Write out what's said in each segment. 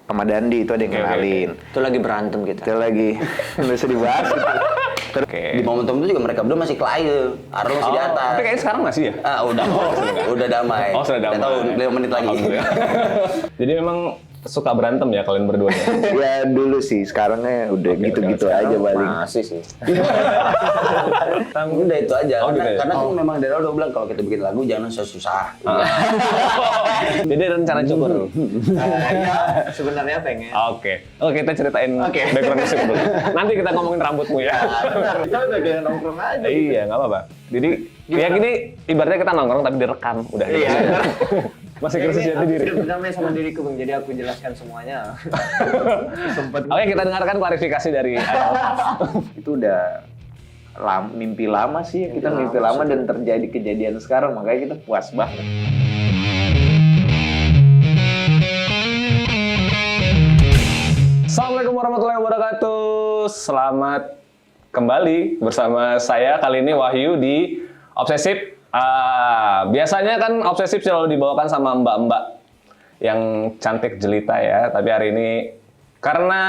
sama Dandi itu ada yang kenalin. Itu lagi berantem kita. Itu lagi nggak usah dibahas. Di momentum itu juga mereka berdua masih kelahi. Arul masih di atas. Tapi kayaknya sekarang masih ya? Udah damai. Oh, sudah damai. Kita tahu 5 menit lagi. Jadi memang suka berantem ya kalian berdua ya? Ya dulu sih, sekarangnya udah gitu-gitu aja paling. Masih sih. Udah itu aja. Karena kan memang dari awal udah bilang kalau kita bikin lagu jangan susah. Jadi rencana cukur. Ya, sebenarnya pengen. Oke, kita ceritain background musik dulu. Nanti kita ngomongin rambutmu ya. Kita udah kayak nongkrong aja. Iya, nggak apa-apa. Jadi ya gini, ibaratnya kita nongkrong tapi direkam, udah. Iya. Masih krisis jati diri. Aku berdamai sama diriku Bang, jadi aku jelaskan semuanya. Oke, kita dengarkan klarifikasi dari Adel. Itu udah mimpi lama sih, kita mimpi lama dan terjadi kejadian sekarang, makanya kita puas banget. Assalamualaikum warahmatullahi wabarakatuh. Selamat kembali bersama saya kali ini Wahyu di Obsesif. Biasanya kan Obsesif selalu dibawakan sama mbak-mbak yang cantik jelita ya. Tapi hari ini karena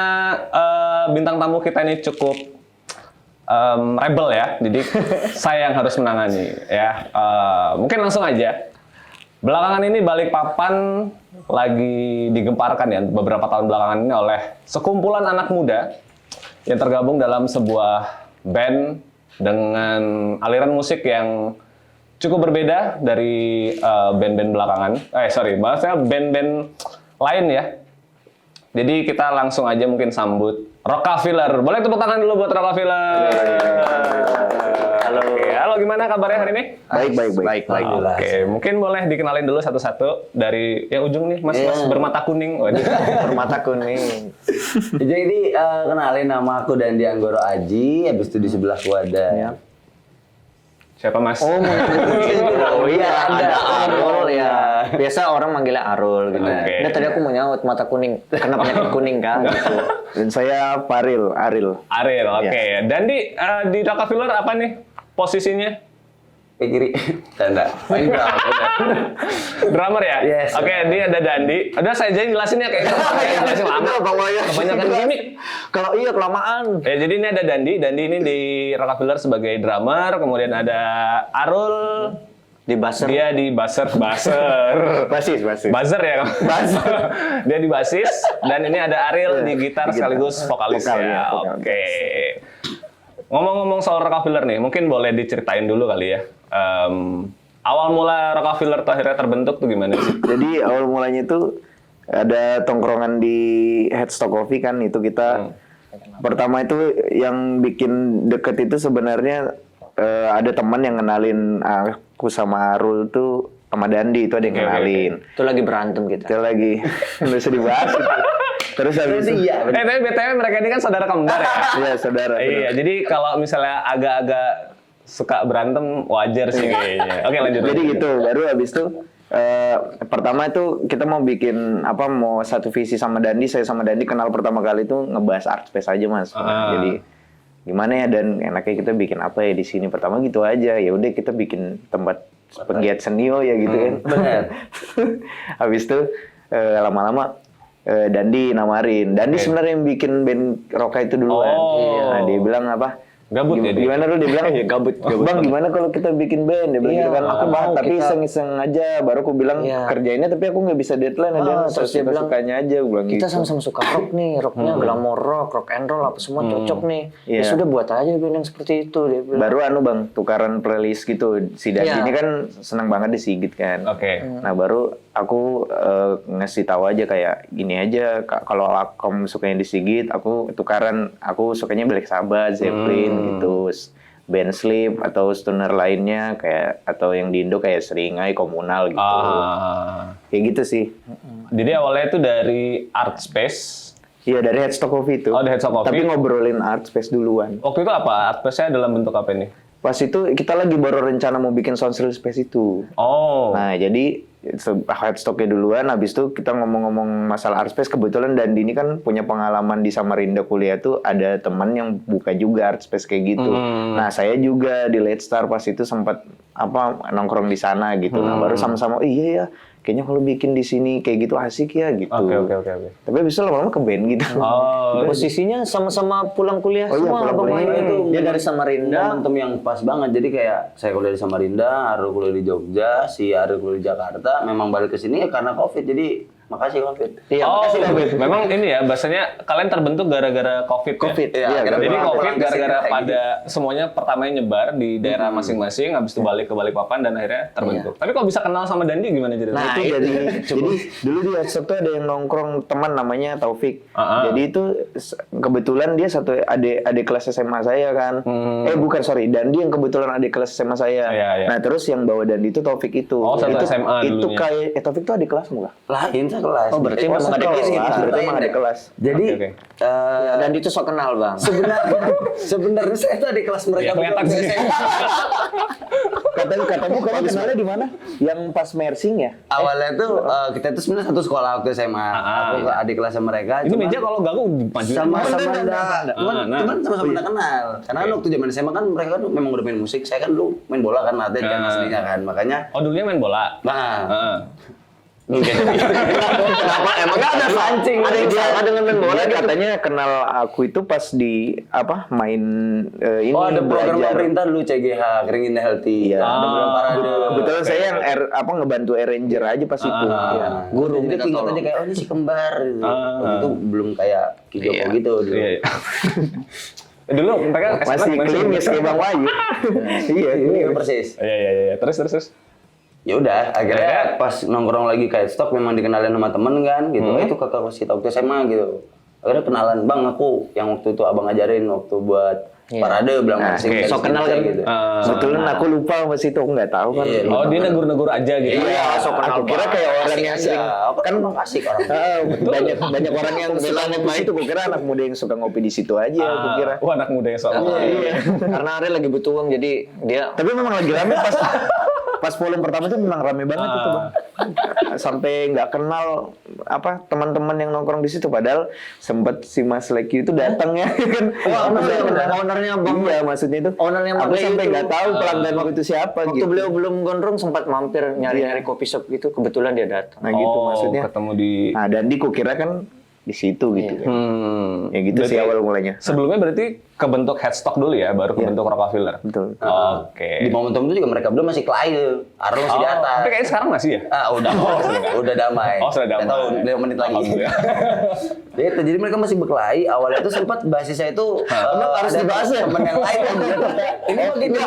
bintang tamu kita ini cukup rebel ya, jadi saya yang harus menangani ya. Mungkin langsung aja. Belakangan ini Balikpapan lagi digemparkan ya beberapa tahun belakangan ini oleh sekumpulan anak muda yang tergabung dalam sebuah band dengan aliran musik yang cukup berbeda dari band-band belakangan. Maksudnya band-band lain ya. Jadi kita langsung aja mungkin sambut Rockafiller. Boleh tepuk tangan dulu buat Rockafiller. Halo. Oke, halo, gimana kabarnya hari ini? Baik. Oke, mungkin boleh dikenalin dulu satu-satu dari yang ujung nih, Mas bermata kuning. Waduh. Bermata kuning. Jadi kenalin nama aku Dandi Anggoro Aji, habis itu di sebelahku ada Siapa Mas? Oh iya, ada Arul ya. Biasa orang manggilnya Arul gitu. Nah, tadi aku mau nyaut mata kuning, karena penyakit kuning kan. Gitu. Dan saya Aril. Oke. Dan di Rockafiller apa nih posisinya? ke kiri. Tanda. Main Drummer ya? Yes. Oke, dia ada Dandi. Udah saya jelasin ya kayak jelasin lama. Kebanyakan gimmick. Kalau iya kelamaan. Ya, jadi ini ada Dandi. Dandi ini di Rockafiller sebagai drummer. Kemudian ada Arul di buzzer. Dia di basis. Buzzer ya? Buzzer. Dia di basis. Dan ini ada Aril di gitar sekaligus vokalis ya. Vokal. Oke. Ngomong-ngomong soal Rockafiller nih, mungkin boleh diceritain dulu kali ya. Awal mula Rockafiller akhirnya terbentuk tuh gimana sih? Jadi awal mulanya itu ada tongkrongan di Headstock Coffee kan, itu kita pertama itu yang bikin deket itu sebenarnya ada teman yang kenalin aku sama Arul tuh sama Dandi, itu ada yang kenalin. Itu lagi berantem kita. Itu lagi nggak usah dibahas. Terus habis itu tapi BTW mereka ini kan saudara kembar ya? Iya, saudara. Iya, jadi kalau misalnya agak-agak suka berantem wajar sih kayaknya. Oke, lanjut. Jadi gitu, baru habis itu pertama itu kita mau bikin mau satu visi sama Dandi. Saya sama Dandi kenal pertama kali itu ngebahas art space aja, Mas. Jadi gimana ya, dan enaknya kita bikin apa ya di sini. Pertama gitu aja, ya udah kita bikin tempat penggiat seni ya gitu kan. Benar. Habis itu lama-lama Dandi namarin. Dandi sebenarnya yang bikin band Roka itu duluan. Nah, dia bilang apa? Gabut ya dia? Gimana lu? Dia bilang gabut. Bang, gimana kalau kita bikin band? Dia bilang gitu kan. Aku mau, tapi iseng-iseng aja. Baru aku bilang kerjainnya, tapi aku nggak bisa deadline aja. Terus dia bilang sukanya aja. Kita sama-sama suka rock nih, rocknya glamour rock and roll apa semua cocok nih. Ya sudah buat aja band yang seperti itu, dia bilang. Baru Bang, tukaran playlist gitu. Si Dandi ini kan senang banget di Sigit kan. Oke. Nah, baru aku ngasih tahu aja kayak gini aja, kalau kamu sukanya di Sigit, aku tukaran, aku sukanya Black Sabbath, Zeppelin gitu, band Sleep atau stoner lainnya kayak, atau yang di Indo kayak Seringai, Komunal gitu. Kayak gitu sih. Jadi awalnya itu dari Art Space. Iya, dari Headstock Coffee itu. Oh, dari Headstock Coffee. Tapi ngobrolin Art Space duluan. Waktu itu apa? Art Space-nya dalam bentuk apa nih? Pas itu kita lagi baru rencana mau bikin Soundstrill Space itu. Oh. Nah, jadi Headstock-nya duluan, habis itu kita ngomong-ngomong masalah art space. Kebetulan Dandi ini kan punya pengalaman di Samarinda kuliah tuh, ada teman yang buka juga art space kayak gitu. Nah, saya juga di Late Star pas itu sempat nongkrong di sana gitu. Nah, baru sama-sama iya ya, kayaknya kalau bikin di sini kayak gitu asik ya gitu. Oke. Tapi abis itu lama-lama ke band gitu. Oh, Posisinya sama-sama pulang kuliah Oh iya, semua pulang Bang kuliah. Wahyu. itu Dia dari Samarinda. momentum yang pas banget. Jadi kayak saya kuliah di Samarinda, Arul kuliah di Jogja, si Arul kuliah di Jakarta. Memang balik ke sini ya karena COVID. Jadi makasih COVID. Iya, oh, makasih Bang. memang ini ya bahasanya kalian terbentuk gara-gara COVID. Covid. Ya? Iya, Jadi gara-gara COVID pulang ke gara-gara sini kayak pada semuanya pertamanya nyebar di daerah masing-masing, habis itu balik ke Balikpapan dan akhirnya terbentuk. Tapi kalau bisa kenal sama Dandi gimana ceritanya? Nah, itu jadi dulu di Headstock tuh ada yang nongkrong teman namanya Taufik. Jadi itu kebetulan dia satu adik kelas SMA saya kan. Bukan, sorry, Dandi yang kebetulan adik kelas SMA saya. Iya. Nah, terus yang bawa Dandi itu Taufik itu. Oh, satu itu, SMA itu dulunya. kayak Taufik tuh adik kelasmu kah? Lain sekelas. Oh, berarti memang adik kelas gitu. Berarti emang adik kelas. Jadi Oke. Dan itu sok kenal Bang. sebenarnya saya tuh adik kelas Iya, mereka kelihatan waktu sih. SMA. Katamu kalau kenalnya di mana? Yang pas mersing ya? Awalnya tuh kita tuh sebenarnya satu sekolah waktu SMA. Aku ke adik kelasnya mereka. Ini cuman meja kalau gak aku maju. sama-sama enggak. Cuman sama-sama Iya. enggak kenal. Karena kan waktu zaman SMA kan mereka kan memang udah main musik. Saya kan dulu main bola kan atlet kan aslinya kan. Makanya Oh, dulunya main bola. nah Kenapa? Emang nggak ada pancing? Ada yang salah dengan main bola Dia gitu. katanya kenal aku itu pas di main ini oh ada program belajar. pemerintah dulu CGH Keringin Healthy. Iya. Ada program parade. Kebetulan saya yang ngebantu arranger aja pas itu. Iya. Guru jadi tinggal aja kayak oh ini si kembar gitu. Waktu itu belum kayak Kijoko gitu dulu. Iya. Dulu mereka Masih klinis kayak Bang Wahyu. Iya, Ini persis. Iya. Terus. Ya udah, akhirnya pas nongkrong lagi kayak stok memang dikenalin sama temen kan gitu. Itu kakak kelas kita waktu SMA gitu. Akhirnya kenalan, "Bang, aku yang waktu itu Abang ngajarin waktu buat parade bilang Nah, sing sok kenal kan gitu." Kebetulan aku lupa pas itu, aku nggak tahu kan. Iya, Oh, dia negur-negur aja gitu. Iya, sok kenal. Aku kira kayak orang yang sering kan emang asik orang. banyak orang yang suka ngopi di situ. Gue kira anak muda yang suka ngopi di situ aja. Aku kira. Wah, anak muda yang soal. Iya. Karena Ariel lagi butuh uang jadi dia Tapi memang lagi rame pas volume pertama itu memang rame banget itu Bang. Sampai nggak kenal teman-teman yang nongkrong di situ, padahal sempet si Mas Leki itu datang ya kan. ownernya Bang. Iya, maksudnya itu. Ownernya Bang Aku Leki sampai itu. nggak tahu pelanggan waktu itu siapa Waktu gitu. beliau belum gondrong sempat mampir nyari-nyari kopi shop gitu, kebetulan dia datang. Nah gitu maksudnya. Ketemu di Nah, Dandi kukira kan di situ gitu. Ya gitu Berarti sih awal mulanya. Sebelumnya berarti kebentuk Headstock dulu ya, baru kebentuk Rockefeller. Betul. Oke. Di momentum itu juga mereka berdua masih kelahi. Arul masih di atas. Tapi kayaknya sekarang masih ya? Udah damai. Oh, sudah damai. Nggak tahu 5 menit lagi. Alhamdulillah. Gitu, jadi mereka masih berkelahi. Awalnya tuh sempat basisnya itu harus ada dibahas ya? temen yang lain kan. Ini begitu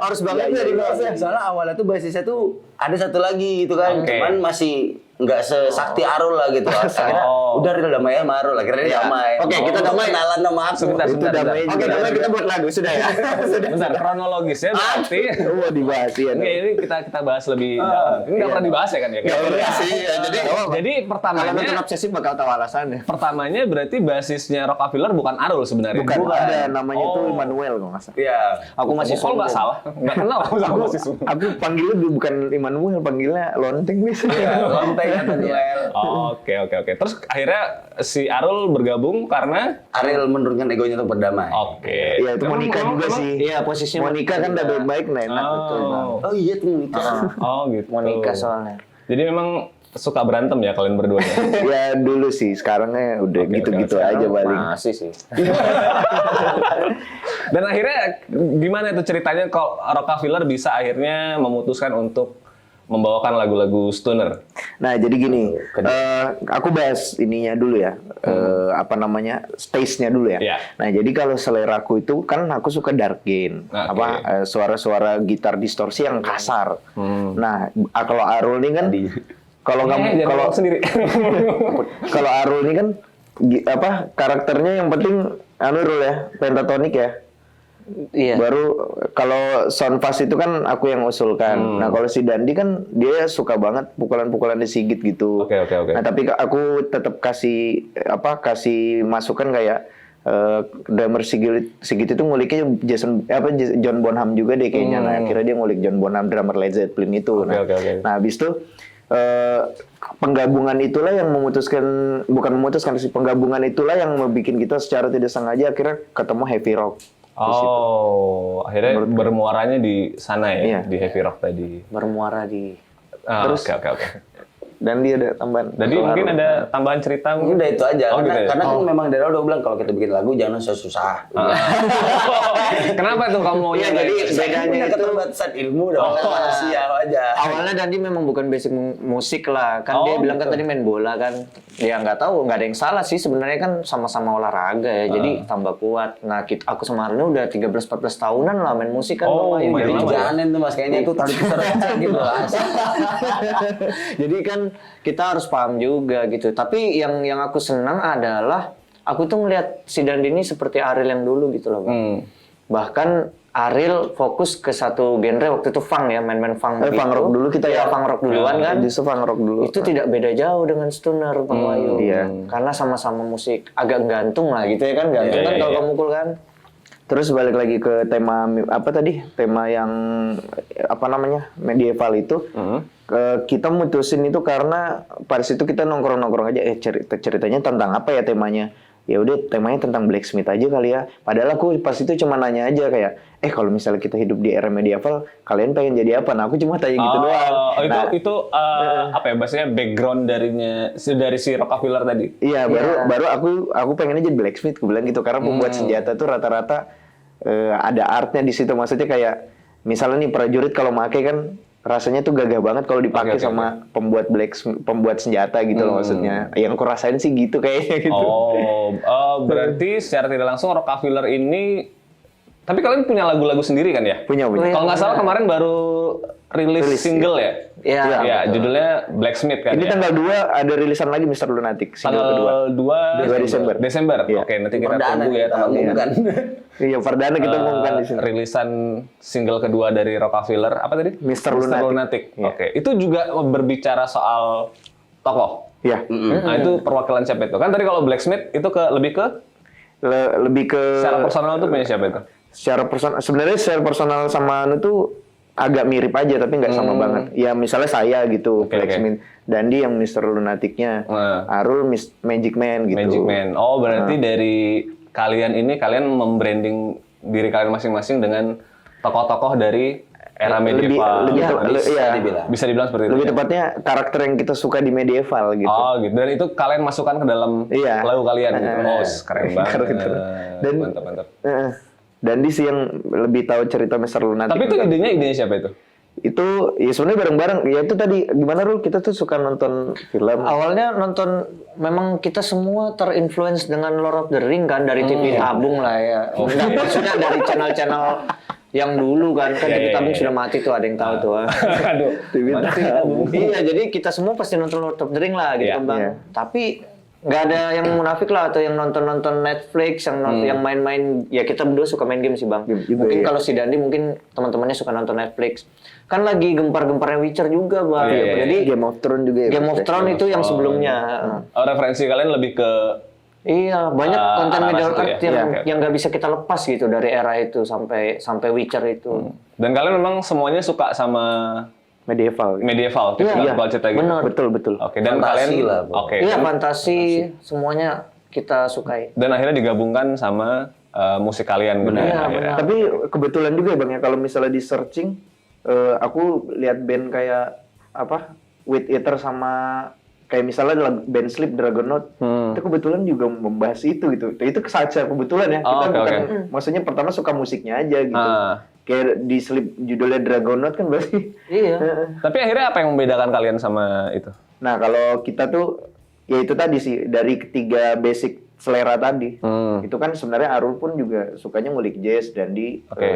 Harus banget ya dibahas ya. Soalnya awalnya tuh basisnya tuh ada satu lagi gitu kan. Oke. Cuman masih nggak sesakti Arul lah gitu. Akhirnya udah Ril damai sama Arul. Akhirnya dia damai. Oke, kita damai. Kenalan sama aku. Sebentar. damai Oke, juga. damai kita buat lagu sudah ya. Bentar, kronologisnya berarti Oh, dibahas ya. Oke, ini kita bahas lebih dalam. Ini nggak pernah dibahas ya kan ya? Jadi Kalau pertamanya nonton obsesif bakal tahu alasannya. pertamanya berarti basisnya Rockefeller bukan Arul sebenarnya. Bukan, ada namanya tuh Oh. Immanuel kalau nggak salah. Iya. Aku masih Kalau nggak salah, nggak kenal aku sama si Sum. Aku panggilnya bukan Immanuel, panggilnya Lonteng biasanya. Lonteng kan duel. Oke. Terus akhirnya si Arul bergabung karena Ariel menurunkan egonya untuk berdamai. oke. Iya, itu Monica juga sih. Iya, posisinya Monica kan udah baik-baik, nah enak betul. Oh iya tuh nikah. Oh gitu. Monica soalnya. Jadi memang suka berantem ya kalian berdua ya? Ya dulu sih, sekarangnya udah gitu-gitu aja paling. Masih sih. Dan akhirnya gimana itu ceritanya kalau Rockefeller bisa akhirnya memutuskan untuk membawakan lagu-lagu stoner? Nah, jadi gini, aku bahas ininya dulu ya, stage-nya dulu ya. Iya. Nah, jadi kalau selera aku itu kan aku suka dark gain, Oke. suara-suara gitar distorsi yang kasar. Nah, kalau Arul ini kan, kalau kamu jangan kalau ngomong sendiri. kalau Arul ini kan karakternya yang penting Rul ya, pentatonik ya. Iya. Baru kalau sound fast itu kan aku yang usulkan. Nah, kalau si Dandi kan dia suka banget pukulan-pukulan di Sigit gitu. Oke. Nah, tapi aku tetap kasih masukan kayak drummer Sigit itu nguliknya John Bonham juga deh kayaknya. Nah, akhirnya dia ngulik John Bonham, drummer Led Zeppelin itu. Oke. Nah, habis itu penggabungan itulah yang penggabungan itulah yang membuat kita secara tidak sengaja akhirnya ketemu heavy rock. Oh, akhirnya bermuaranya di sana ya, Iya. di heavy rock tadi. Bermuara di Terus Oke. dan dia ada tambahan. Jadi mungkin ada tambahan cerita mungkin? Udah itu aja. Oh, Karena, gitu ya? karena kan memang dari awal udah bilang kalau kita bikin lagu jangan susah. Kenapa tuh kamu maunya? Iya, jadi Bedanya bedanya punya itu keterbatasan ilmu dong. Sial aja. awalnya Dandi memang bukan basic musik lah, kan dia Oh, bilang kan gitu. tadi main bola kan, dia nggak tahu, nggak ada yang salah sih sebenarnya kan sama-sama olahraga ya, jadi tambah kuat. Nah aku sama Arno udah 13-14 tahunan lah main musik kan, Oh, Bang Wahyu. main Jadi lama juga- ya? Jangan tuh mas kayaknya itu tadi kita gitu lah. Jadi kan kita harus paham juga gitu. Tapi yang aku senang adalah aku tuh ngeliat si Dandi ini seperti Ariel yang dulu gitu loh, Bang. Bahkan Ariel fokus ke satu genre waktu itu funk ya, main-main funk. Funk rock dulu kita ya. Funk rock duluan kan. Justru funk rock dulu. Itu tidak beda jauh dengan stoner, Bang Wahyu. iya. Karena sama-sama musik agak gantung lah gitu ya kan, gantung kan kalau kamu mukul kan. Terus balik lagi ke tema apa tadi? Tema yang apa namanya? Medieval itu. Kita mutusin itu karena pada situ kita nongkrong-nongkrong aja ceritanya tentang apa ya temanya. Ya udah temanya tentang blacksmith aja kali ya. Padahal aku pas itu cuma nanya aja kayak kalau misalnya kita hidup di era medieval, kalian pengen jadi apa? Nah, aku cuma tanya gitu doang. Nah, Itu apa ya bahasanya background dari si Rockefeller tadi. iya, baru aku pengennya jadi blacksmith, aku bilang gitu karena pembuat senjata tuh rata-rata ada artnya di situ. Maksudnya kayak misalnya nih prajurit kalau make kan rasanya tuh gagah banget kalau dipakai Oke. sama pembuat senjata gitu loh maksudnya. Yang aku rasain sih gitu kayaknya gitu. Berarti secara tidak langsung Rockefeller ini, tapi kalian punya lagu-lagu sendiri kan ya? Punya. Kalau nggak salah kemarin baru rilis single ya? Iya. Ya, judulnya Blacksmith kan Ini ya? tanggal 2 ada rilisan lagi Mr. Lunatic single kedua. Tanggal 2 Desember. Iya. Oke, nanti kita Perdana tunggu ya kita tanggal umumkan. Iya, perdana kita umumkan di sini. rilisan single kedua dari Rockefeller apa tadi? Mr. Lunatic. Iya. Oke, itu juga berbicara soal tokoh. Iya. Nah, itu perwakilan siapa itu? Kan tadi kalau Blacksmith itu lebih ke Lebih ke secara personal tuh punya siapa itu? secara personal sebenarnya secara personal sama anu tuh agak mirip aja tapi nggak sama banget. Ya misalnya saya gitu, Oke. Blacksmith, Dandi yang Mr. Lunaticnya, Arul Magic Man gitu. Magic Man. Oh, berarti dari kalian membranding diri kalian masing-masing dengan tokoh-tokoh dari era medieval. Bisa dibilang seperti itu. Lebih ya? tepatnya karakter yang kita suka di medieval gitu. Oh, gitu. Dan itu kalian masukkan ke dalam Iya. lagu kalian gitu. Oh, keren banget. Karakter. Dan- Mantap. Dandi sih yang lebih tahu cerita Mr. Lunatic. Tapi itu idenya siapa itu? Itu ya sebenarnya bareng-bareng. Ya itu tadi gimana Rul? Kita tuh suka nonton film. Awalnya nonton, memang kita semua terinfluence dengan Lord of the Ring kan, dari TV tabung lah ya. Enggak, maksudnya dari channel-channel yang dulu kan TV tabung sudah mati tuh, ada yang tahu tuh. Aduh. Mana sih? Iya, jadi kita semua pasti nonton Lord of the Ring lah gitu Iya, kan, Bang. iya. Tapi nggak ada yang munafik lah atau yang nonton Netflix, yang main-main. Ya kita berdua suka main game sih, Bang. Game juga, Mungkin iya. kalau si Dandi mungkin teman-temannya suka nonton Netflix. Kan lagi gempar-gemparnya Witcher juga, Bang. Iya. Jadi Game of Thrones juga ya. Game of Thrones itu yang sebelumnya. Referensi kalian lebih ke Iya, banyak konten arah Middle situ Earth ya? yang Oke. yang nggak bisa kita lepas gitu dari era itu sampai Witcher itu. dan kalian memang semuanya suka sama Medieval. medieval, tipikal cerita gitu. benar. Betul. Oke, dan Fantasi kalian lah, Bang. oke. Iya, fantasi semuanya kita sukai. Dan akhirnya digabungkan sama musik kalian gitu. Iya, akhirnya. benar. Tapi kebetulan juga ya Bang ya kalau misalnya di searching aku lihat band kayak apa With Eater sama kayak misalnya band Sleep Dragonaut itu kebetulan juga membahas itu gitu. Itu secara kebetulan ya. Oh, Kita oke, bukan oke. maksudnya pertama suka musiknya aja gitu. Ah. Kayak di Sleep judulnya Dragonaut kan berarti. Iya. Tapi akhirnya apa yang membedakan kalian sama itu? Nah, kalau kita tuh ya itu tadi sih dari ketiga basic selera tadi. Itu kan sebenarnya Arul pun juga sukanya ngulik jazz dan Oke.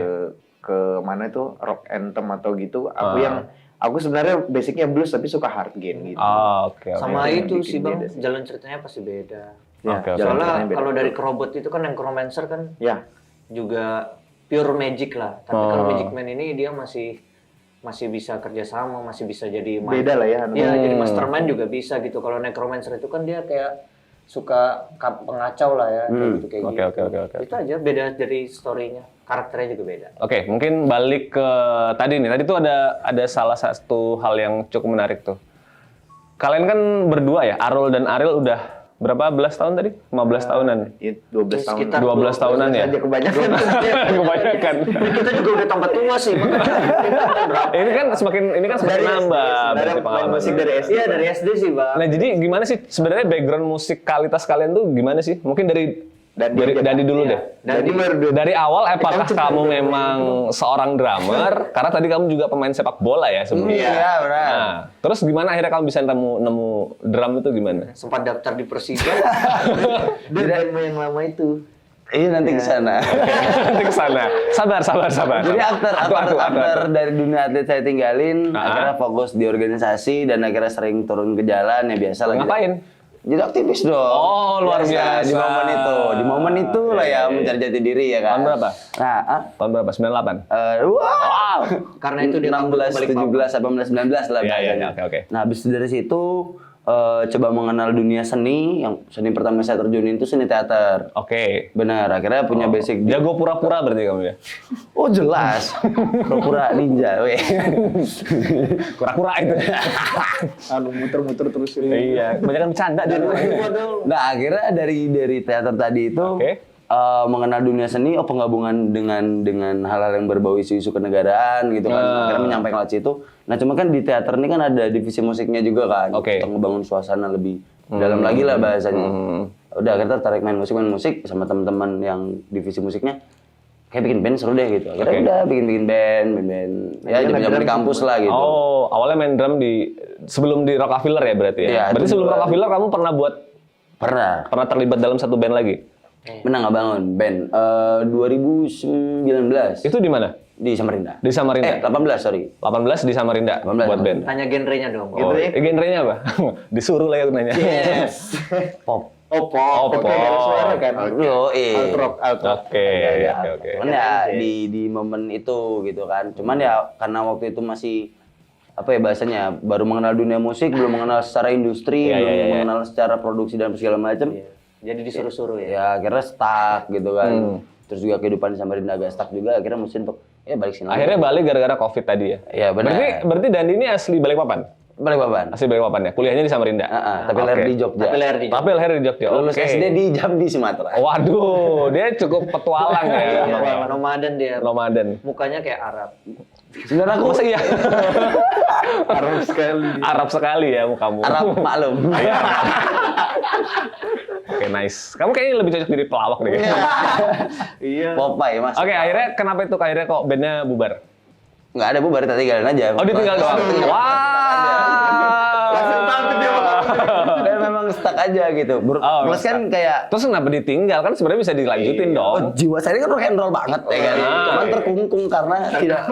ke mana itu rock anthem atau gitu. Aku sebenarnya basicnya blues tapi suka hard game gitu. Oke. Sama Yang itu bikin sih, Bang, beda sih. jalan ceritanya pasti beda. Ya, Oke, oke. jalan Soalnya ceritanya beda. kalau dari Kerobot itu kan yang Chromancer kan Ya, juga pure magic lah. Tapi kalau Magic Man ini dia masih bisa kerjasama, masih bisa jadi beda lah ya. Iya, jadi mastermind juga bisa gitu. Kalau Necromancer itu kan dia kayak suka pengacau lah ya, kayak gitu kayak Oke, gitu. oke. Itu aja beda dari story-nya. Karakternya juga beda. Oke, mungkin balik ke tadi nih. Tadi tuh ada salah satu hal yang cukup menarik tuh. Kalian kan berdua ya, Arul dan Ariel udah berapa belas tahun tadi? 15 tahunan. Ya, 12 tahun. Sekitar 12 tahunan ya? Aja kebanyakan. Kebanyakan. Kita juga udah tambah tua sih. Ini kan semakin nambah berarti pengalaman. Musik dari SD. Iya dari SD sih bang. Nah, jadi gimana sih sebenarnya background musikalitas kalian tuh gimana sih? Mungkin dari Dandi dulu deh. Dari awal apakah kamu memang seorang drummer? Karena tadi kamu juga pemain sepak bola ya sebelumnya. Iya, benar. Nah, terus gimana akhirnya kamu bisa nemu drum itu gimana? Sempat daftar di Persija. Dan yang lama itu. Iya nanti ke sana. Nanti ke sana. Sabar. Jadi after dari dunia atlet saya tinggalin, Ah. akhirnya fokus di organisasi dan akhirnya sering turun ke jalan ya biasa lah. Ngapain? Jadi aktivis dong. Oh, luar biasa. Di momen itu lah ya mencari jati diri ya kan. Tahun berapa? Nah, Tahun berapa? 98? wow. Karena itu dia 16, 17, 18, 19 lah. Iya, bahasanya. oke. Nah, habis dari situ coba mengenal dunia seni. Yang seni pertama saya terjunin itu seni teater. Oke. Benar, akhirnya punya basic. Jago pura-pura berarti kamu ya? Oh jelas, pura-pura ninja, weh. Kura-kura itu. Aduh, muter-muter terus ini. Iya, kebanyakan bercanda dia. Nah akhirnya dari teater tadi itu Oke. mengenal dunia seni, penggabungan dengan hal-hal yang berbau isu-isu kenegaraan gitu kan. Akhirnya menyampaikan lewat situ. Nah cuma kan di teater ini kan ada divisi musiknya juga kan, Oke. untuk ngebangun suasana lebih dalam lagi lah bahasanya. Udah akhirnya tertarik main musik sama teman-teman yang divisi musiknya. Kayak bikin band seru deh gitu. Akhirnya udah bikin band. Ya zaman di kampus lah gitu. Oh, awalnya main drum sebelum di Rockefeller ya berarti ya? Iya, Berarti itu sebelum duluan. Rockefeller kamu Pernah terlibat dalam satu band lagi? nggak bangun band 2019 Itu di mana? di Samarinda. Di Samarinda? 18 sorry. 18 di Samarinda 18. buat band? Tanya genrenya dong. Oh, genrenya apa? Disuruh lah ya nanya. Yes. Pop. Oh, pop. pop. Kayak ada suara kan. Yo, Alt rock. Oke. Cuman ya di momen itu gitu kan. Cuman ya karena waktu itu masih apa ya bahasanya baru mengenal dunia musik, belum mengenal secara industri, Iya, belum iya, iya. mengenal secara produksi dan segala macam. Jadi disuruh-suruh ya. Ya akhirnya stuck gitu kan. Terus juga kehidupan di Samarinda agak stuck juga. Akhirnya mesti untuk balik sini. Akhirnya balik gara-gara COVID tadi ya? Iya benar. Berarti Dandi ini asli Balikpapan? Balikpapan. Asli Balikpapan ya? Kuliahnya di Samarinda? Tapi lahir di Jogja. Tapi lahir di Jogja, Lulus oke. SD di Jambi Sumatera. Waduh, dia cukup petualang ya. Iya, nomaden dia. Nomaden. Mukanya kayak Arab. Sebenarnya aku Masa iya? Arab sekali. Arab sekali ya mukamu. Arab maklum. Oke, nice. Kamu kayaknya lebih cocok jadi pelawak deh. Iya. Popeye mas. Oke, akhirnya kenapa itu akhirnya kok bandnya bubar? Nggak ada bubar, kita tinggalin aja. Oh, ditinggal doang. Langsung tampil dia. Dan memang stuck aja gitu. Oh, Plus kan stuck. kayak Terus kenapa ditinggal? Kan sebenarnya bisa dilanjutin dong. jiwa saya ini kan rock and roll banget ya kan. Cuman iya. terkungkung karena tidak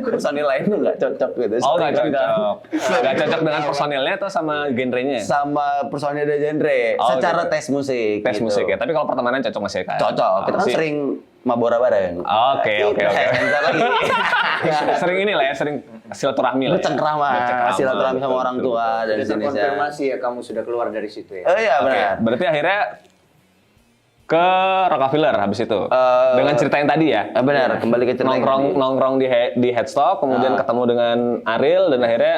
personil lainnya nggak cocok gitu. Oh, nggak Seperti kita. cocok. Nggak cocok dengan personilnya atau sama genrenya? Sama personil dan genre. Oh, Secara gitu. tes musik. Tes gitu. musik ya. Tapi kalau pertemanan cocok masih kan? Cocok. Kita kan Sih. sering mabora bareng. Oke. Bentar lagi. Sering ini lah ya, sering silaturahmi lah. Ya. Bercengkrama, silaturahmi sama orang tua dan Sudah sejenisnya. terkonfirmasi ya kamu sudah keluar dari situ ya. Oh iya Oke, benar. berarti akhirnya ke Rockefeller habis itu. Dengan cerita yang tadi ya. Benar, kembali ke cerita yang tadi. Nongkrong di Headstock, kemudian ketemu dengan Ariel dan akhirnya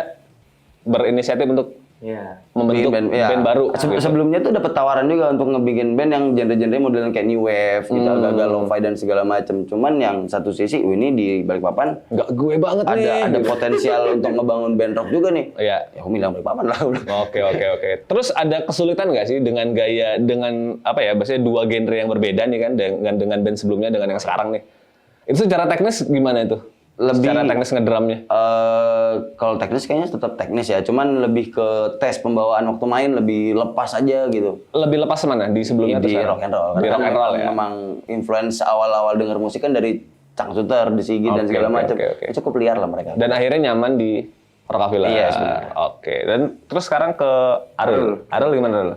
berinisiatif untuk Iya. membentuk Bikin band baru. gitu. Sebelumnya tuh dapat tawaran juga untuk ngebikin band yang genre-genre modelan kayak new wave gitu, agak-agak lo-fi dan segala macam. Cuman yang satu sisi, ini di Balikpapan Nggak gue banget nih. ada gitu. potensial untuk ngebangun band rock juga nih. Iya. Ya aku bilang Balikpapan lah. Oke. Terus ada kesulitan nggak sih dengan apa ya, biasanya dua genre yang berbeda nih kan dengan band sebelumnya dengan yang sekarang nih. Itu secara teknis gimana itu? Secara teknis ngedrumnya. Kalau teknis kayaknya tetap teknis ya, cuman lebih ke tes pembawaan waktu main lebih lepas aja gitu. Lebih lepas mana di sebelumnya atau Di sekarang? rock and roll. Di rock and roll ya. Memang influence awal-awal denger musik kan dari Cangsuter, The Sigit dan Oke, segala oke, macam. oke. Cukup liar lah mereka. Dan akhirnya nyaman di Rockefeller. Iya, sebenarnya. Oke. Dan terus sekarang ke Arul. Arul gimana Arul?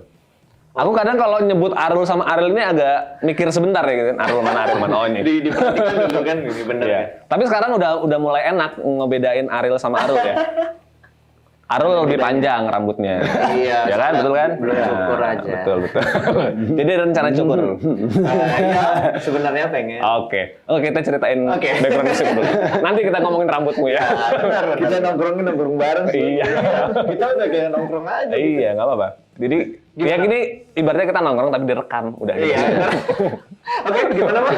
Aku kadang kalau nyebut Arul sama Ariel ini agak mikir sebentar ya gitu kan. Arul mana? Oh ini. Diperhatikan dulu kan ini bener Iya. ya. Tapi sekarang udah mulai enak ngebedain Ariel sama Arul ya. Arul lebih panjang rambutnya. Iya, Ya kan, betul kan? belum cukur aja. Betul. Jadi ada rencana cukur. Iya, sebenarnya pengen. Oke, kita ceritain background musik dulu. Nanti kita ngomongin rambutmu ya. Benar, kita nongkrong bareng sih. Iya. Kita udah kayak nongkrong aja. Iya, nggak apa-apa. Jadi Ya gini, ibaratnya kita nongkrong tapi direkam, udah gitu. Iya. Oke, gimana Bang?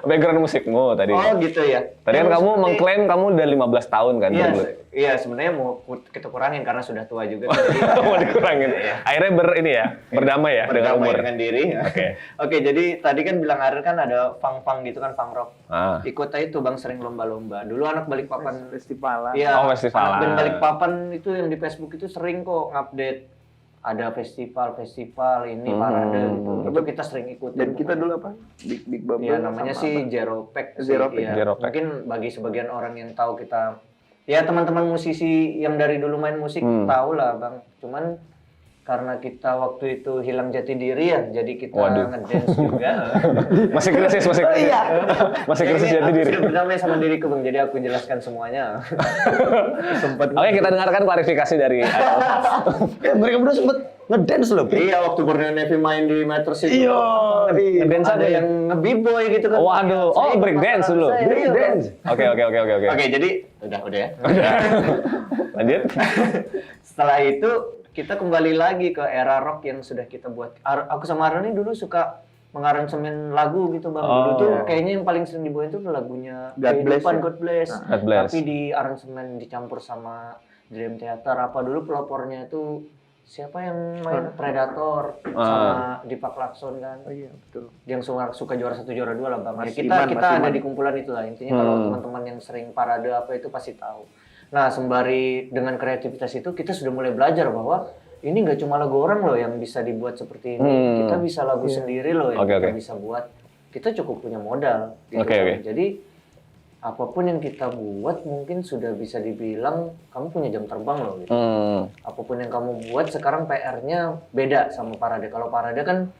Background musikmu tadi. Oh gitu ya. Tadi kan Ya, kamu seperti- mengklaim kamu udah 15 tahun kan? Iya, dulu. iya sebenarnya mau kita kurangin karena sudah tua juga. Mau dikurangin. Akhirnya berdamai ya dengan Berdamai umur. dengan diri. Oke. Oke, jadi tadi kan bilang Ariel kan ada punk gitu kan, punk rock. Ah. Ikut aja itu Bang sering lomba-lomba. Dulu anak Balikpapan Festivalan. Iya, Oh, festivalan. anak band Balikpapan itu yang di Facebook itu sering kok ngupdate ada festival ini parade gitu. Itu kita sering ikut. Dan kita dulu apa? Big Bubble. ya namanya sama sih apa? Zero Pack. sih, Zero Pack. iya. Zero Pack. Mungkin bagi sebagian orang yang tahu kita ya teman-teman musisi yang dari dulu main musik tahu lah Bang. Cuman karena kita waktu itu hilang jati diri ya, jadi kita Waduh. ngedance juga. Masih krisis, masih krisis Ini jati aku diri. sudah berdamai sama diriku Bang, jadi aku jelaskan semuanya. Sempat Oke, kita dengarkan klarifikasi dari Mereka berdua sempet ngedance loh. Iya, waktu Borneo Navy main di Metro City. Iya. Ngedance Ada apa ya? yang nge-b-boy gitu kan. Waduh, Saya oh ikut break dance masalah dulu. saya, Break iya, Bang. dance. Oke. Oke, jadi udah ya. Lanjut. Setelah itu kita kembali lagi ke era rock yang sudah kita buat. Aku sama Aaron ini dulu suka mengaransemen lagu gitu Bang. Dulu Oh. tuh kayaknya yang paling sering dibawain itu lagunya God Bless Kehidupan, ya? God Bless. God Bless. Tapi di aransemen dicampur sama Dream Theater. Apa dulu pelopornya itu siapa yang main Predator sama Deepak Lakson kan? Oh iya, betul. Yang suka juara 1 juara 2 lah Bang. Mas Ya, Iman, kita Mas ada Iman. di kumpulan itu lah. Intinya kalau teman-teman yang sering parade apa itu pasti tahu. Nah, sembari dengan kreativitas itu kita sudah mulai belajar bahwa ini nggak cuma lagu orang loh yang bisa dibuat seperti ini. Kita bisa lagu sendiri loh yang Oke, kita oke. bisa buat. Kita cukup punya modal. Gitu. Oke, oke. Jadi apapun yang kita buat mungkin sudah bisa dibilang kamu punya jam terbang loh. Gitu. Apapun yang kamu buat sekarang PR-nya beda sama parade. Kalau parade kan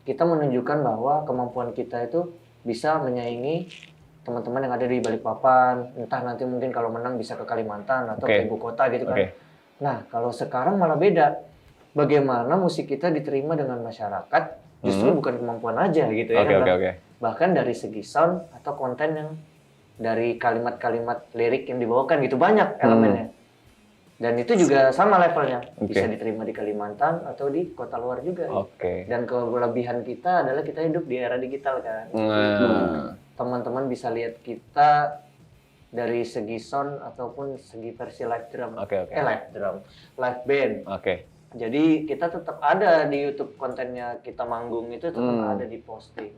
kita menunjukkan bahwa kemampuan kita itu bisa menyaingi teman-teman yang ada di Balikpapan. Entah nanti mungkin kalau menang bisa ke Kalimantan atau Oke. ke ibu kota gitu kan. Oke. Nah, kalau sekarang malah beda. Bagaimana musik kita diterima dengan masyarakat justru bukan kemampuan aja gitu ya. Oke, kan, oke, Bang? oke. Bahkan dari segi sound atau konten yang dari kalimat-kalimat lirik yang dibawakan gitu banyak elemennya. Dan itu juga sama levelnya. Bisa Oke. diterima di Kalimantan atau di kota luar juga. Oke. Dan kelebihan kita adalah kita hidup di era digital kan. Nah, Teman-teman bisa lihat kita dari segi sound ataupun segi versi live drum. Oke, oke. Live drum, live band. oke. Jadi kita tetap ada di YouTube kontennya kita manggung itu tetap ada di posting.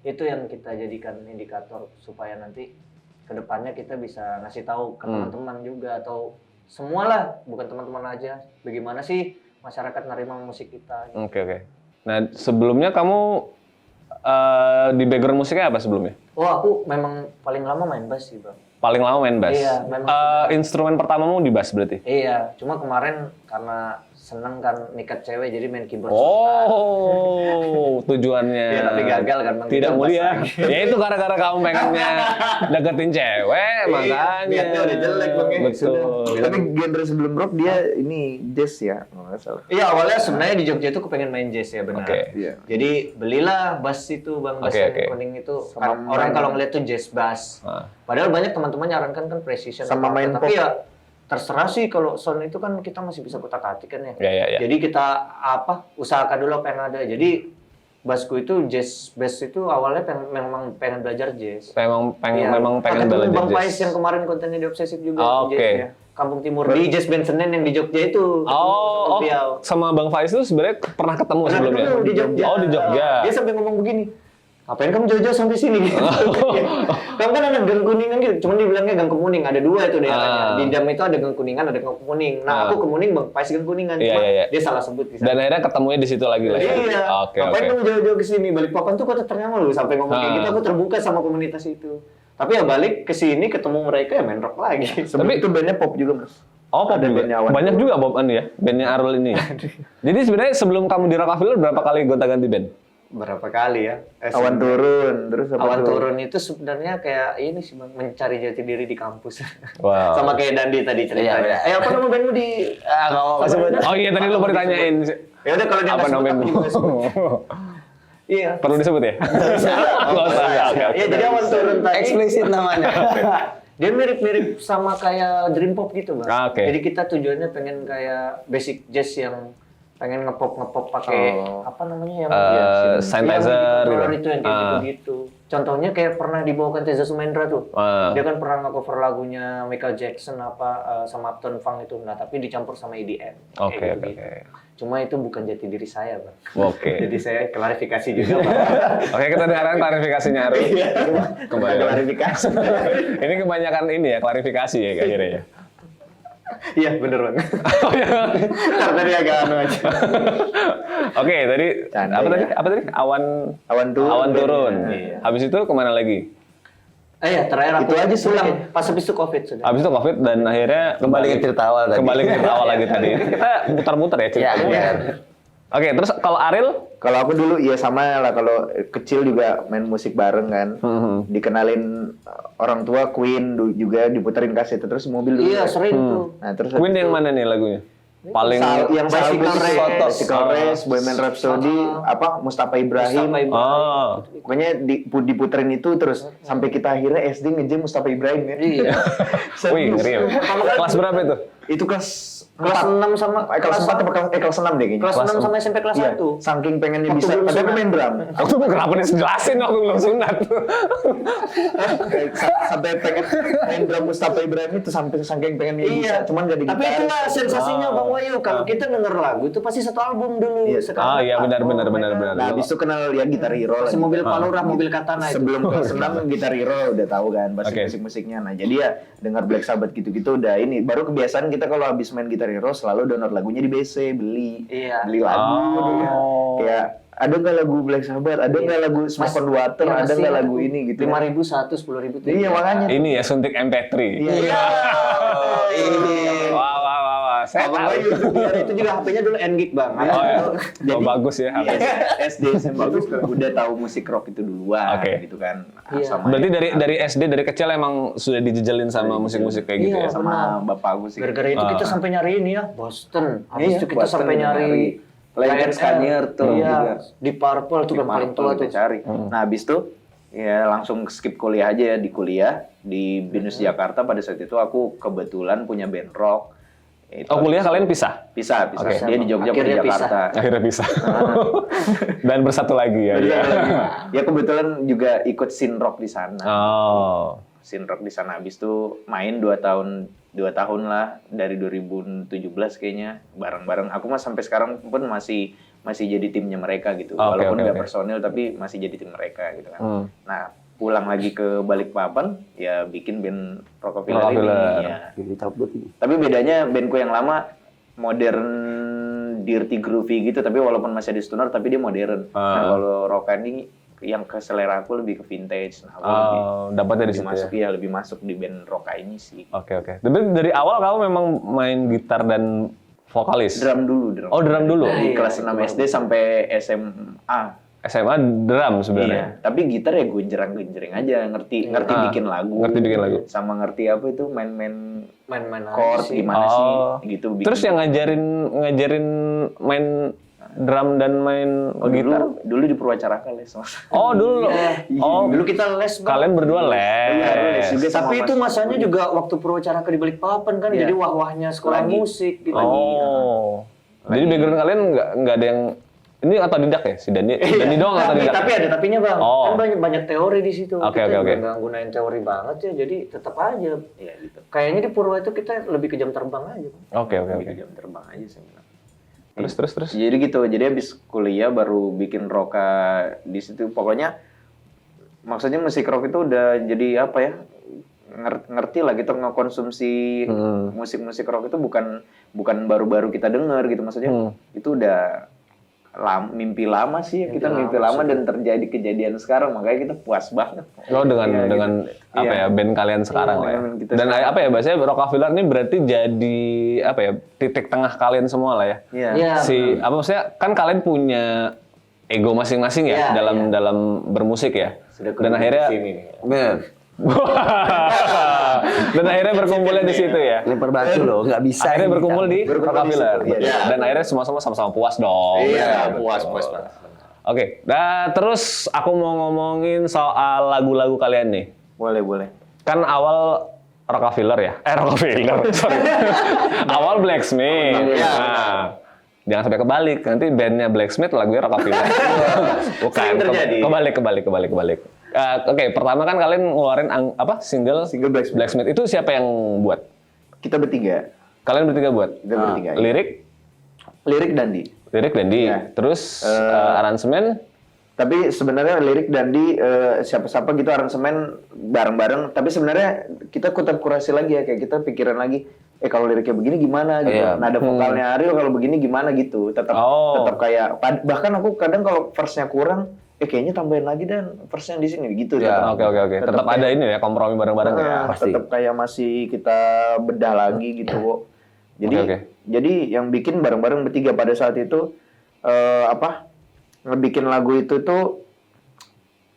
Itu yang kita jadikan indikator supaya nanti kedepannya kita bisa ngasih tahu ke teman-teman juga atau semualah, bukan teman-teman aja. Bagaimana sih masyarakat nerima musik kita? Oke, oke. Nah, sebelumnya kamu di background musiknya apa sebelumnya? Oh, aku memang paling lama main bass sih Bang. Paling lama main bass. Iya, memang. Instrumen pertamamu di bass berarti? Iya, cuma kemarin karena seneng kan nikat cewek jadi main keyboard. Oh, tujuannya. Iya, tapi gagal kan, Bang. Tidak Kita mulia. pas Ya itu gara-gara kamu pengennya deketin cewek, makanya. niatnya udah jelek, Bang, ya. Betul. Tapi genre sebelum rock dia ini jazz ya, kalau nggak salah. Iya, awalnya sebenarnya di Jogja itu kepengen main jazz ya benar. Oke. Iya. Jadi belilah bass itu Bang, bass Oke, yang oke. kuning itu. Sama Kan orang main- kalau ngeliat tuh jazz bass. Ah. Padahal banyak teman-teman nyarankan kan precision Sama atau apa, main tapi pop. ya terserah sih kalau sound itu kan kita masih bisa kutak-atik kan ya. Ya, ya, ya. Jadi kita usahakan dulu apa yang ada. Jadi bassku itu jazz bass itu awalnya memang pengen belajar jazz. Memang Iya. memang pengen Pakai belajar Bang Pais jazz. yang kemarin kontennya di Obsesif juga Oh, jazz oke. ya. Kampung Timur di Jazz Band Senen yang di Jogja itu. Oh, Riau. sama Bang Faiz itu sebenarnya pernah ketemu Pernah sebelumnya? ketemu di Jogja. Oh, di Jogja. Dia sampai ngomong begini. Ngapain kamu jauh-jauh sampai sini gitu. Kamu kan ada gang kuningan gitu, cuman dibilangnya gang kemuning, ada dua itu daerahnya. Di Dam itu ada gang kuningan, ada gang kemuning. Nah, aku kemuning Bang Pais gang kuningan. Iya, Cuma iya, iya. dia salah sebut di sana. Dan akhirnya ketemunya di situ lagi lah. ya? Iya. Oke, Ngapain oke. kamu jauh-jauh ke sini? Balikpapan tuh kota ternyaman loh, sampai ngomong kayak gitu. Aku terbuka sama komunitas itu. Tapi ya balik ke sini ketemu mereka ya main rock lagi. Sebelum Tapi- itu bandnya pop juga, Mas. Oh, pop Ada juga. bandnya Awan Banyak Turun. juga Bob ya, bandnya Arul ini. Jadi sebenarnya sebelum kamu di Rockaville berapa kali gonta-ganti band? Berapa kali ya? Awan turun, terus apa Awan tuh? turun itu sebenarnya kayak ini sih Bang, mencari jati diri di kampus. Wow. Sama kayak Dandi tadi ceritanya. Iya, iya. Apa nama bandmu di Oh iya tadi lu baru ditanyain. Ya udah kalau dia Apa nggak sebut, namanya? aku juga sebut. Iya. Perlu disebut ya? Nggak usah. Oke, oke. Iya, jadi awan turun tadi. Eksplisit namanya. Dia mirip-mirip sama kayak Dream Pop gitu, Bang. Ah, oke. Jadi kita tujuannya pengen kayak basic jazz yang pengen ngepop pakai apa namanya yang sanitizer yang gitu. itu yang kayak gitu. Contohnya kayak pernah dibawakan Teza Sumendra tuh. Dia kan pernah nge-cover lagunya Michael Jackson sama Uptown Funk itu. Nah, tapi dicampur sama EDM. Oke. Cuma itu bukan jati diri saya, Bang. Oke. Jadi saya klarifikasi juga, Bang. Oke, kita dengarkan klarifikasinya Arul. Kembali. Klarifikasi. Ini kebanyakan ini ya, klarifikasi ya akhirnya ya. Iya, bener Bang. Karena dia agak anu aja. Oke, tadi Canda apa ya. tadi? Apa tadi? Awan turun. Iya. Habis itu kemana lagi? Iya, terakhir aku Itu aja pulang. sudah. Pas habis itu Covid sudah. Habis itu Covid dan akhirnya Kembali ke cerita awal tadi. Kembali ke cerita awal lagi tadi. Kita muter-muter ya ceritanya. Iya. Oke, terus kalau Aril? Kalau aku dulu ya sama lah, kalau kecil juga main musik bareng kan. Dikenalin orang tua Queen juga, diputerin kaset terus mobil dulu. Iya, sering tuh. Nah, terus Queen yang mana nih lagunya? Paling yang Bicycle Bicycle Race, Bohemian Rhapsody, Mustafa Ibrahim. Oh. Pokoknya diputerin itu terus sampai kita akhirnya SD nge-jam Mustafa Ibrahim ya. Iya. Wih, ngeri ya. Kelas berapa itu? Itu kelas Kelas 6 sama kelas 4 atau kelas 6 deh kayaknya. kelas 6 sama SMP kelas Iya, 1. saking pengennya Waktu bisa, belum tapi aku sunat. main drum. Aku tuh kenapa dijelasin waktu belum sunat? Sampai pengen main drum Mustafa Ibrahim itu sampai saking pengennya bisa, cuman gak Tapi digitarin. itulah sensasinya Bang Wahyu. Kalau kita denger lagu itu pasti satu album dulu. Iya, Sekarang Ah iya benar. Nah, habis itu kenal ya Gitar Hero lah. masih mobil Palura, mobil Katana itu. Sebelum kelas 6 Gitar Hero udah tahu kan pasti Oke. musik-musiknya. Nah, jadi ya dengar Black Sabbath gitu-gitu udah ini. Baru kebiasaan kita kalau habis main Gitar Hero selalu download lagunya di BC, beli lagu dulu ya. Kayak ada nggak lagu Black Sabbath, ada nggak lagu Smoke on Water, Iya, ada masih nggak ada lagu tuh. ini gitu. 5.000 satu, 10.000 tuh. Iya makanya. Ini ya suntik MP3. Iya. Ini. Wah. Saya Abang tahu. Wahyu itu juga HP-nya dulu N-Gig Bang. Oh ya. Jadi Oh, bagus ya. SD SMP itu udah tahu musik rock itu duluan Oke. gitu kan. Iya. Sama Berarti dari SD dari kecil emang sudah dijejelin sama musik-musik kayak gitu Iya. ya. sama bapak aku sih. Gara-gara itu kita sampai nyari ini ya, Boston. Habis Iya, itu kita Boston sampai nyari Lion Scanier tuh Iya, juga. di Purple tuh kan paling tua kita tuh. cari. Nah, habis itu ya langsung skip kuliah aja ya, di kuliah di BINUS Jakarta. Pada saat itu aku kebetulan punya band rock. Itu Oh kuliah kalian pisah? pisah. Oke. Dia di Jogja, aku di Akhirnya Jakarta. Akhirnya pisah. Dan bersatu lagi ya. Jadi, Iya. ya kebetulan juga ikut scene rock di sana. Oh. Scene rock di sana habis itu main 2 tahun lah dari 2017 kayaknya bareng-bareng. Aku mah sampai sekarang pun masih jadi timnya mereka gitu. Oke, Walaupun oke, nggak oke. personil tapi masih jadi tim mereka gitu kan. Nah, pulang lagi ke Balikpapan ya bikin band Rockefeller ini. Rockefeller. Ya. Jadi cabut nih. Tapi bedanya bandku yang lama modern dirty groovy gitu, tapi walaupun masih ada stoner tapi dia modern. Nah, kalau rock ini yang ke selera aku lebih ke vintage. Nah, aku Dapatnya di lebih situ masuk ya. lebih masuk di band rock ini sih. Oke. Tapi dari awal kamu memang main gitar dan vokalis? Drum dulu. Oh, drum dulu? Dari kelas 6 SD sampai SMA. SMA drum sebenarnya? Iya, tapi gitar ya gonjerang-gonjering aja, ngerti bikin lagu. Ngerti bikin lagu. Sama ngerti apa itu main Main-main chord aja sih. gimana sih gitu. bikin. Terus yang ngajarin main drum dan main gitar? Dulu di Purwacaraka les. Oh dulu. Oh Dulu kita les Bang. kalian berdua les. juga sama Tapi itu Mas. masanya juga waktu Purwacaraka di Balikpapan kan, Iya. jadi wah-wahnya sekolah Lagi. musik gitu. Oh. Jadi background kalian nggak ada yang ini otodidak ya si Dani doang otodidak. Tapi ada tapinya Bang. Oh. Kan banyak teori di situ. Oke, Kita oke. nggak gunain teori banget ya, jadi tetap aja. Iya gitu. Kayaknya di Purwa itu kita lebih ke jam terbang aja. Bang. Oke. Jam terbang aja sebenarnya. Terus. Jadi gitu. Jadi habis kuliah baru bikin roka di situ. Pokoknya maksudnya musik rock itu udah jadi apa ya? Ngerti lah kita ngekonsumsi musik-musik rock itu bukan baru-baru kita dengar gitu, maksudnya itu udah mimpi lama sih, kita mimpi lama dan terjadi kejadian sekarang, makanya kita puas banget. Oh dengan apa Iya. ya band kalian sekarang Iya, lah ya. band kita Dan sekarang. apa ya bahasanya Rockefeller ini berarti jadi apa ya titik tengah kalian semua lah ya. Iya. Iya. Apa maksudnya kan kalian punya ego masing-masing ya Iya, dalam bermusik ya. Sudah Dan akhirnya Bener. dan akhirnya berkumpulnya di situ ya. Lempar batu loh, nggak bisa. Akhirnya ini, berkumpul di Rockefeller. Iya. Dan akhirnya sama-sama puas dong. Iya, puas banget. Oke, nah terus aku mau ngomongin soal lagu-lagu kalian nih. Boleh. Kan awal Rockefeller ya? Rockefeller, sorry. Awal Blacksmith. Iya, Nah, Jangan sampai kebalik. Nanti bandnya Blacksmith, lagunya Rockabilly. Bukan. Sering terjadi. Kebalik. Oke, pertama kan kalian ngeluarin single Blacksmith. Itu siapa yang buat? Kita bertiga. Kalian bertiga buat? Kita bertiga. Ya. Lirik Dandi. Iya. Terus aransemen? Tapi sebenarnya lirik Dandi siapa-siapa gitu aransemen bareng-bareng. Tapi sebenarnya kita tetap kurasi lagi ya, kayak kita pikiran lagi. Kalau liriknya begini gimana gitu. Iya. Nada vokalnya Ariel kalau begini gimana gitu. Tetap kayak bahkan aku kadang kalau verse-nya kurang, kayaknya tambahin lagi dan verse-nya di sini gitu. Ya, Oke. Tetap ada ini ya, kompromi bareng-bareng ya. Pasti. Tetap kayak masih kita bedah lagi gitu kok. Jadi yang bikin bareng-bareng bertiga pada saat itu ngebikin lagu itu tuh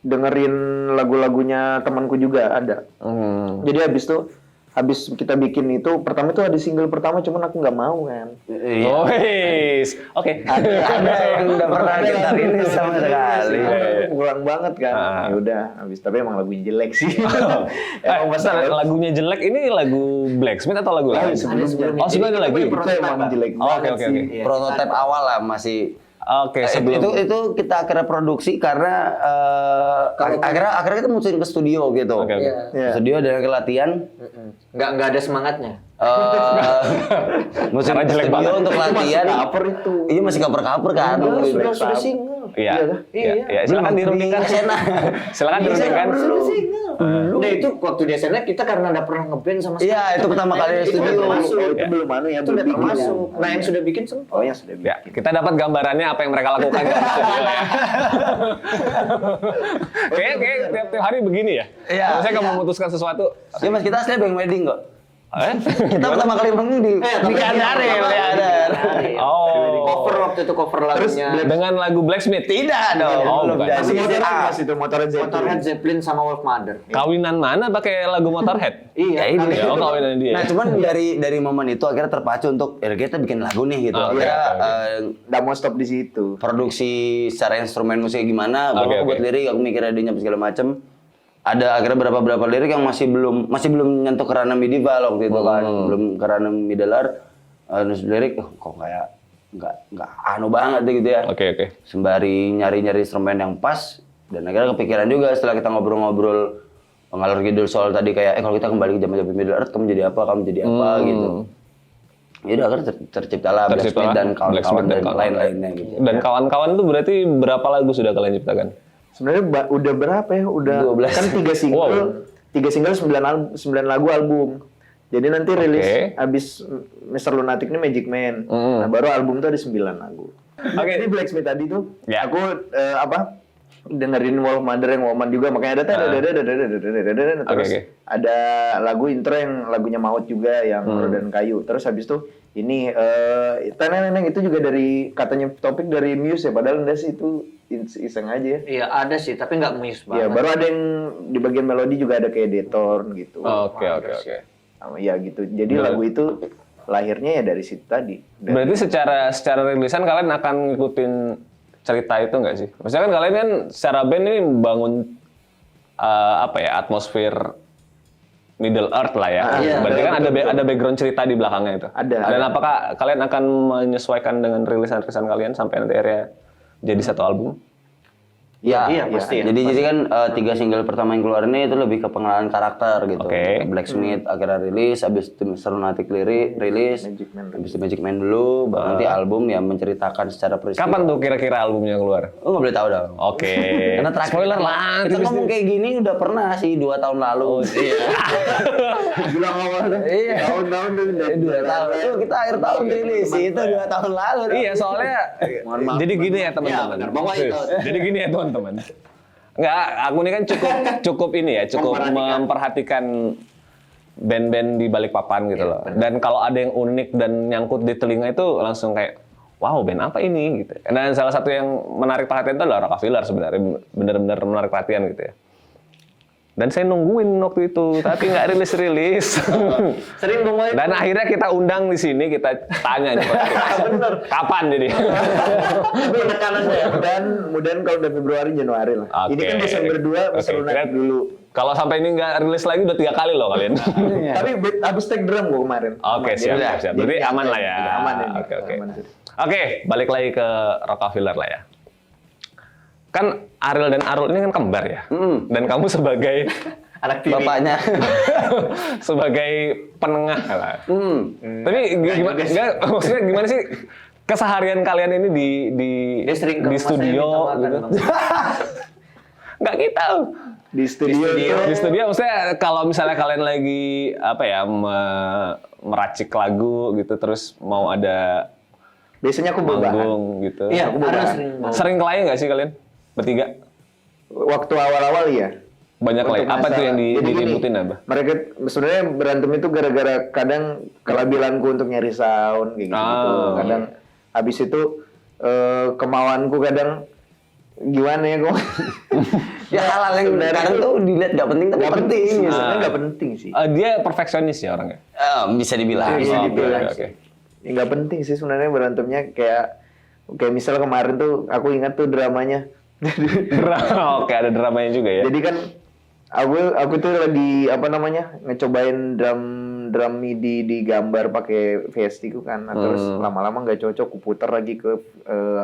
dengerin lagu-lagunya temanku juga ada. Jadi habis kita bikin itu pertama itu ada single pertama cuman aku nggak mau kan. Oh, oke. Ada yang udah pernah kita rilis sama sekali. Kurang banget kan. Ya udah, habis tapi emang lagunya jelek sih. Emang Lagunya jelek ini lagu Blacksmith atau lagu lain? sebelumnya. Sebelumnya ada lagi. Itu emang jelek banget Oke. sih. Prototipe awal lah masih. Oke, sebelum Itu kita akhirnya produksi karena akhirnya kita mutusin ke studio gitu. Oke. Ke studio dan ke latihan. Nggak ada semangatnya. Mutusin Karena ke jelek studio banget. untuk latihan. Cover itu. Iya masih cover kan. Sudah single. Iya. Silakan dirundingkan. Silakan dirundingkan. Nah itu waktu di SNL kita karena nggak pernah ngeband sama sekali. Iya itu pertama kali di studio. Itu belum Itu udah termasuk. Nah yang sudah bikin sempat. Oh yang sudah bikin. Ya, kita dapat gambarannya apa yang mereka lakukan di studio ya. Kayak tiap hari begini ya. Iya. Saya nggak memutuskan sesuatu. Ya mas kita aslinya bang wedding kok. Kita Gimana? pertama kali bangun di Ariel ya ada. Cover waktu itu cover lagunya. Dengan lagu Blacksmith. Tidak dong. Oh, belum bukan. jadi. Pas itu Motorhead Motorhead Zeppelin sama Wolf Mother. Kawinan mana pakai lagu Motorhead? Ya ini. Oh, kawinan dia. Nah cuman dari momen itu akhirnya terpacu untuk kita bikin lagu nih gitu. Akhirnya Nggak mau stop di situ. produksi secara instrumen musik gimana, Oke. buat lirik aku mikir idenya segala macem. Ada akhirnya berapa lirik yang masih belum nyentuh ke ranah medieval waktu itu kan, belum ke ranah middle art. Terus lirik kok kayak nggak anu banget gitu ya. Oke. Sembari nyari instrumen yang pas dan akhirnya kepikiran juga setelah kita ngobrol-ngobrol ngalor ngidul soal tadi kayak kalau kita kembali ke zaman middle art kamu jadi apa gitu. Jadi akhirnya terciptalah Blacksmith dan kawan-kawan dan lain-lainnya gitu. Dan kawan-kawan itu berarti berapa lagu sudah kalian ciptakan? Sebenarnya udah berapa ya? Udah 12. kan 3 single, 9 lagu album. Jadi nanti rilis abis Mr. Lunatic ini Magic Man. Nah, baru album tuh ada 9 lagu. Oke, ini Blacksmith tadi tuh aku dengerin Wolf Mother yang Woman juga makanya terus ada lagu intro yang lagunya Maut juga yang Rodan Kayu. Terus habis itu ini Teneneng itu juga dari katanya topik dari Muse ya padahal enggak sih itu iseng aja ya. Iya ada sih tapi nggak Muse banget. Iya baru ada yang di bagian melodi juga ada kayak Detorn gitu. Oke. Ya gitu. Jadi lagu itu lahirnya ya dari situ tadi. Berarti secara rilisan kalian akan ngikutin cerita itu nggak sih? Maksudnya kan kalian kan secara band ini bangun atmosfer Middle Earth lah ya. Berarti kan ada background cerita di belakangnya itu. Ada. Dan apakah kalian akan menyesuaikan dengan rilisan-rilisan kalian sampai nanti akhirnya jadi satu album? Iya pasti. Jadi kan 3 single pertama yang keluar ini itu lebih ke pengenalan karakter gitu. Blacksmith akhirnya rilis, habis itu Mr. Lunatic rilis, habis itu Magic Man dulu, baru nanti album yang menceritakan secara peristiwa. Kapan tuh kira-kira albumnya keluar? Oh nggak boleh tahu dong. Oke. Karena terakhir Spoiler lah. kita ngomong kayak gini udah pernah sih 2 tahun lalu. Iya. bilang awal Iya. tahun-tahun tuh 2 tahun. Itu kita akhir tahun rilis itu 2 tahun lalu. Iya soalnya jadi gini ya teman-teman. Jadi gini ya teman-teman. Enggak, aku ini kan cukup ini ya, cukup memperhatikan band-band di Balikpapan gitu loh. Dan kalau ada yang unik dan nyangkut di telinga itu langsung kayak wow, band apa ini gitu. Dan salah satu yang menarik perhatian itu adalah Rockabilly sebenarnya, benar-benar menarik perhatian gitu ya. Dan saya nungguin waktu itu, tapi nggak rilis-rilis. Sering ngomongin. Dan akhirnya kita undang di sini, kita tanya nih, Bener. kapan jadi? Mudahan kalau udah Februari Januari lah. Oke. Ini kan Desember 2 Mr. Lunatic dulu. Kalau sampai ini nggak rilis lagi udah 3 kali loh kalian. Tapi habis take drum gua kemarin. Oke, siap. Berarti aman lah ya. Aman ya. Oke. Aman sih. Oke, balik lagi ke Rockefeller lah ya. Kan Ariel dan Arul ini kan kembar ya. Dan kamu sebagai Anak tiri. Bapaknya. sebagai penengah lah. Tapi maksudnya gimana sih keseharian kalian ini di Dia sering ke di rumah saya studio minta makan, gitu? Bang. Nggak kita. Di studio. Di studio maksudnya kalau misalnya kalian lagi apa ya meracik lagu gitu terus mau ada Biasanya aku bawa bahan. manggung gitu. Iya, Aku bawa Ariel bahan. sering bawa. Sering kelai nggak sih kalian bertiga? Waktu awal-awal ya. Banyak kelai. Untuk Apa tuh yang masalah- Jadi gini, diributin apa? Mereka sebenarnya berantem itu gara-gara kadang kelabilanku untuk nyari sound kayak gitu. Ah. Kadang habis itu kemauanku kadang gimana ya kok? Ya hal-hal yang kadang tuh dilihat gak penting tapi penting. sih, gitu. sebenarnya nggak penting sih. Dia perfeksionis ya orangnya. Bisa dibilang. Bisa Oh, dibilang. oke. Ya, nggak penting sih sebenarnya berantemnya kayak misal kemarin tuh aku ingat tuh dramanya. Oke, ada dramanya juga ya. Jadi kan aku tuh lagi apa namanya ngecobain drum MIDI di gambar pakai VST ku kan. Nah, terus lama-lama nggak cocok, ku putar lagi ke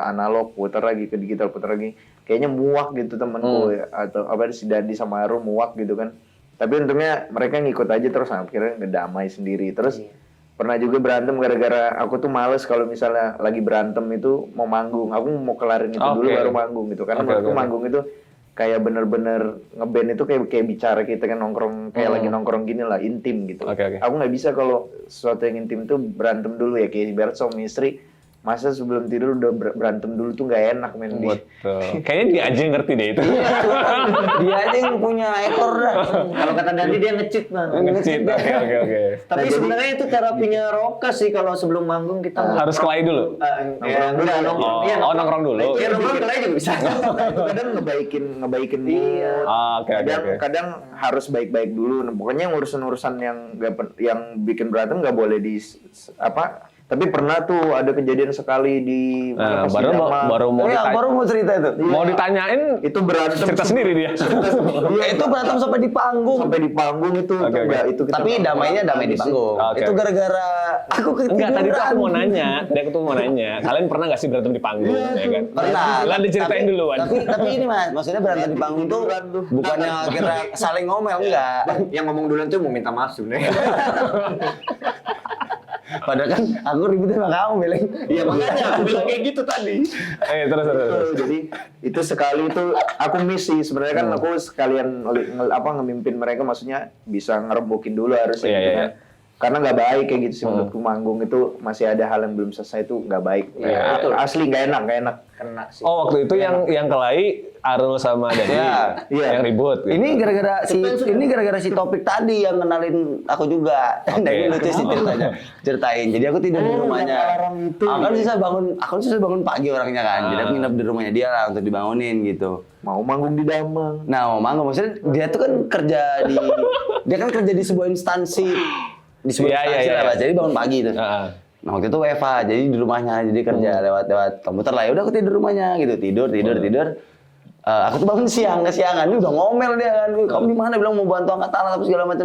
analog, putar lagi ke digital, putar lagi. Kayaknya muak gitu temanku ya, atau apa si Dadi sama Aru muak gitu kan. Tapi untungnya mereka ngikut aja terus akhirnya ngedamai sendiri. Terus pernah juga berantem gara-gara aku tuh males kalau misalnya lagi berantem itu mau manggung. Aku mau kelarin itu dulu Oke. baru manggung gitu. Karena Oke, menurutku oke. manggung itu kayak bener-bener ngeband itu kayak bicara kita kan nongkrong kayak lagi nongkrong gini lah, intim gitu. Oke, oke. Aku nggak bisa kalau sesuatu yang intim tuh berantem dulu ya, kayak ibarat suami istri. Masa sebelum tidur udah berantem dulu tuh nggak enak men. Betul. Kayaknya dia aja yang ngerti deh itu. Dia aja yang punya ekor dah. Kalau kata Dandi dia nge-cheat, Bang. Ngecit. Oke. Tapi sebenarnya itu terapinya Roka sih kalau sebelum manggung kita Harus kelai dulu. enggak nongkrong. Iya, Nongkrong dulu. Iya, nongkrong kelai juga bisa. Itu kadang ngebaikin mood. Oke. Kadang harus baik-baik dulu. Nah, pokoknya urusan-urusan yang yang bikin berantem nggak boleh apa. Tapi pernah tuh ada kejadian sekali di Nah, pas baru di Dama. baru mau ditanya, baru mau cerita itu. mau ditanyain itu berantem cerita sendiri dia. Itu berantem sampai di panggung. sampai di panggung itu Oke. enggak itu kita Tapi nggak- damainya damai di panggung. Oke. Itu gara-gara aku ketiduran. Enggak, tadi tuh aku mau nanya. Kalian pernah nggak sih berantem di panggung, ya kan? Pernah. Lah diceritain Tapi- dulu, Wan. Tapi ini Mas, maksudnya berantem di panggung tuh bukannya akhirnya saling ngomel enggak. Yang ngomong duluan tuh mau minta maaf sebenarnya. Padahal kan aku ribut sama kamu, Beleng. Iya makanya aku bilang kayak gitu tadi. Terus. Jadi itu sekali itu aku miss sih sebenarnya kan aku sekalian ngemimpin mereka, maksudnya bisa ngerembukin dulu harusnya Iya, gitu iya. kan. Karena nggak baik kayak gitu sih menurutku, manggung itu masih ada hal yang belum selesai itu nggak baik. Iya, Asli nggak enak. Kena sih. Oh, waktu itu yang kelai Arul sama Dani. Iya. Yang ribut. Gitu. Ini gara-gara si topik tadi yang kenalin aku juga. Dari lucu sih ceritain. Jadi aku tidur di rumahnya. Aku kan susah bangun pagi orangnya kan. Jadi aku nginep di rumahnya dia lah untuk dibangunin gitu. Mau manggung di Damang. Nah, Mangga maksudnya dia tuh kan kerja di sebuah instansi Iya, lah, Pak. Jadi bangun pagi tuh. Heeh. Nah, waktu itu WFA, jadi di rumahnya, jadi kerja lewat komputer lah. Ya udah aku tidur di rumahnya gitu, tidur. Aku tuh bangun kesiangan, ini udah ngomel dia kan. Kamu di mana? Bilang mau bantu angkat alat apa segala macam.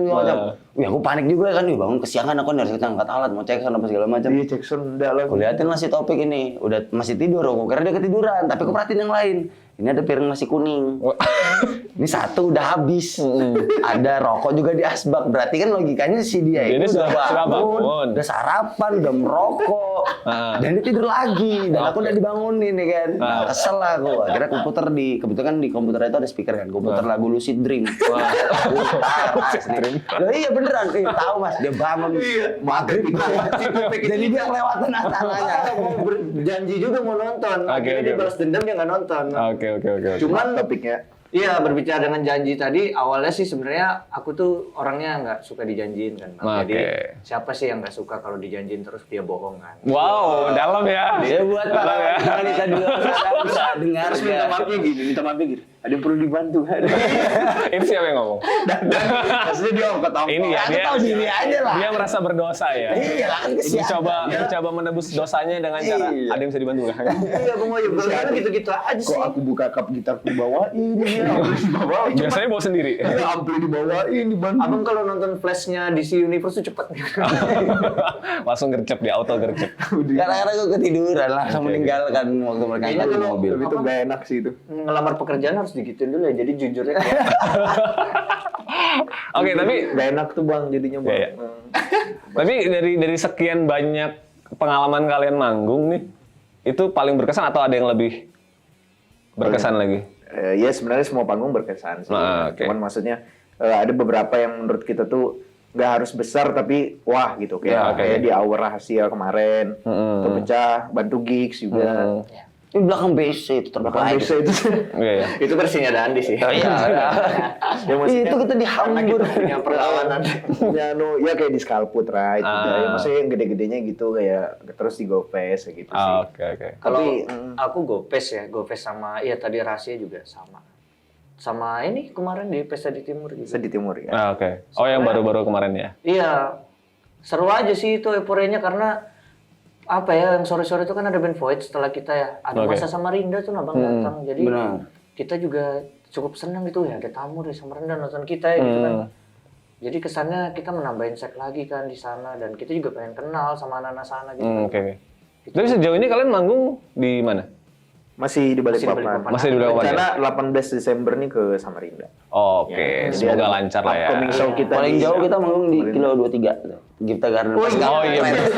Wih, aku panik juga kan, bangun kesiangan aku harus angkat alat, mau cek apa segala macam. Iya, Jackson enggak lah. Aku liatin masih topik ini, udah masih tidur, aku kira dia ketiduran, tapi aku perhatiin yang lain. Ini ada piring nasi kuning. Ini satu udah habis. Ada rokok juga di asbak. Berarti kan logikanya si dia Jadi itu sudah udah bangun. bangun, udah sarapan, udah merokok. Dan dia tidur lagi. Dan aku udah dibangunin ya kan. Kesel lah aku. Akhirnya kebetulan di komputer itu ada speaker kan. Komputer lagu Lucid Dream. Loh, iya beneran. Tahu Mas, dia bangun maghrib. Jadi dia kelewatan acaranya. Janji juga mau nonton. Akhirnya Oke. dia balas dendam, dia nggak nonton. Oke. Cuman Topiknya iya, berbicara dengan janji tadi, awalnya sih sebenarnya aku tuh orangnya nggak suka dijanjiin kan. Bang. Jadi Oke. siapa sih yang nggak suka kalau dijanjiin terus dia bohong kan? Wow, dalam ya. Dia buat Dalam ya. para wanita juga bisa dengar. Terus minta maafnya gini. ada yang perlu dibantu. Itu siapa yang ngomong? Maksudnya dia angkat-angkat. Ini ya, dia tahu diri aja lah. Dia merasa berdosa ya. Iya lah, kan kesian. Mencoba menebus dosanya dengan cara ada yang bisa dibantu nggak? Iya, Bang Wayu. Kalau gitu-gitu aja sih. Kok aku buka kap gitar aku bawain ya, ampli dibawain. Biasanya bawa sendiri. Ya, ampli dibawain, dibantu. Abang kalau nonton flashnya DC Universe tuh cepet. Langsung gercep di auto gercep. Gara-gara gue ketiduran lah, meninggalkan waktu mereka Kayaknya angkat di kalau- mobil. Tapi itu gak enak sih itu. Ngelamar pekerjaan harus digituin dulu ya. Jadi jujurnya Oke, tapi Gak enak tuh Bang jadinya Bang. Iya, iya. Tapi dari sekian banyak pengalaman kalian manggung nih, itu paling berkesan atau ada yang lebih berkesan lagi? Ya sebenarnya semua panggung berkesan sih. Ah, oke. Cuman maksudnya ada beberapa yang menurut kita tuh nggak harus besar tapi wah gitu kayak Ya, oke. kayak di Hour Rahasia kemarin, terpecah, bantu gigs juga. Ini belakang BC itu Bahkan terbaik. bisa itu. Iya, iya. itu versinya Dandi sih. Oh iya. Ya maksudnya Itu kita dihambur. punya perlawanan. Ya kayak di Skalputra itu Ah. ya maksudnya yang gede-gedenya gitu kayak terus di Gopes kayak gitu sih. Ah, oke, oke. Kalau Tapi, aku Gopes ya, Gopes sama iya tadi Rahasia juga sama. Sama ini kemarin di Pesta di Timur juga. Sedih Timur ya. Ah, oke. Oh, yang baru-baru kemarin ya? Iya. Seru aja sih itu euforianya karena apa ya yang sore-sore itu kan ada band Void setelah kita ya. Ada Oke. Masa Samarinda tuh Abang datang. Jadi Benar. kita juga cukup senang gitu ya ada tamu dari Samarinda nonton kita ya gitu kan. Jadi kesannya kita menambahin set lagi kan di sana dan kita juga pengen kenal sama anak-anak sana gitu. Oke, oke. Tapi sejauh ini kalian manggung di mana? Masih di Balikpapan. Balikpapan. Masih di Balikpapan, Rencana 18 Desember nih ke Samarinda. Oke, Jadi semoga ada lancar lah ya. upcoming show kita Paling di- jauh kita manggung di kilo 23 tuh. Gipta Garden. Oh iya, bener.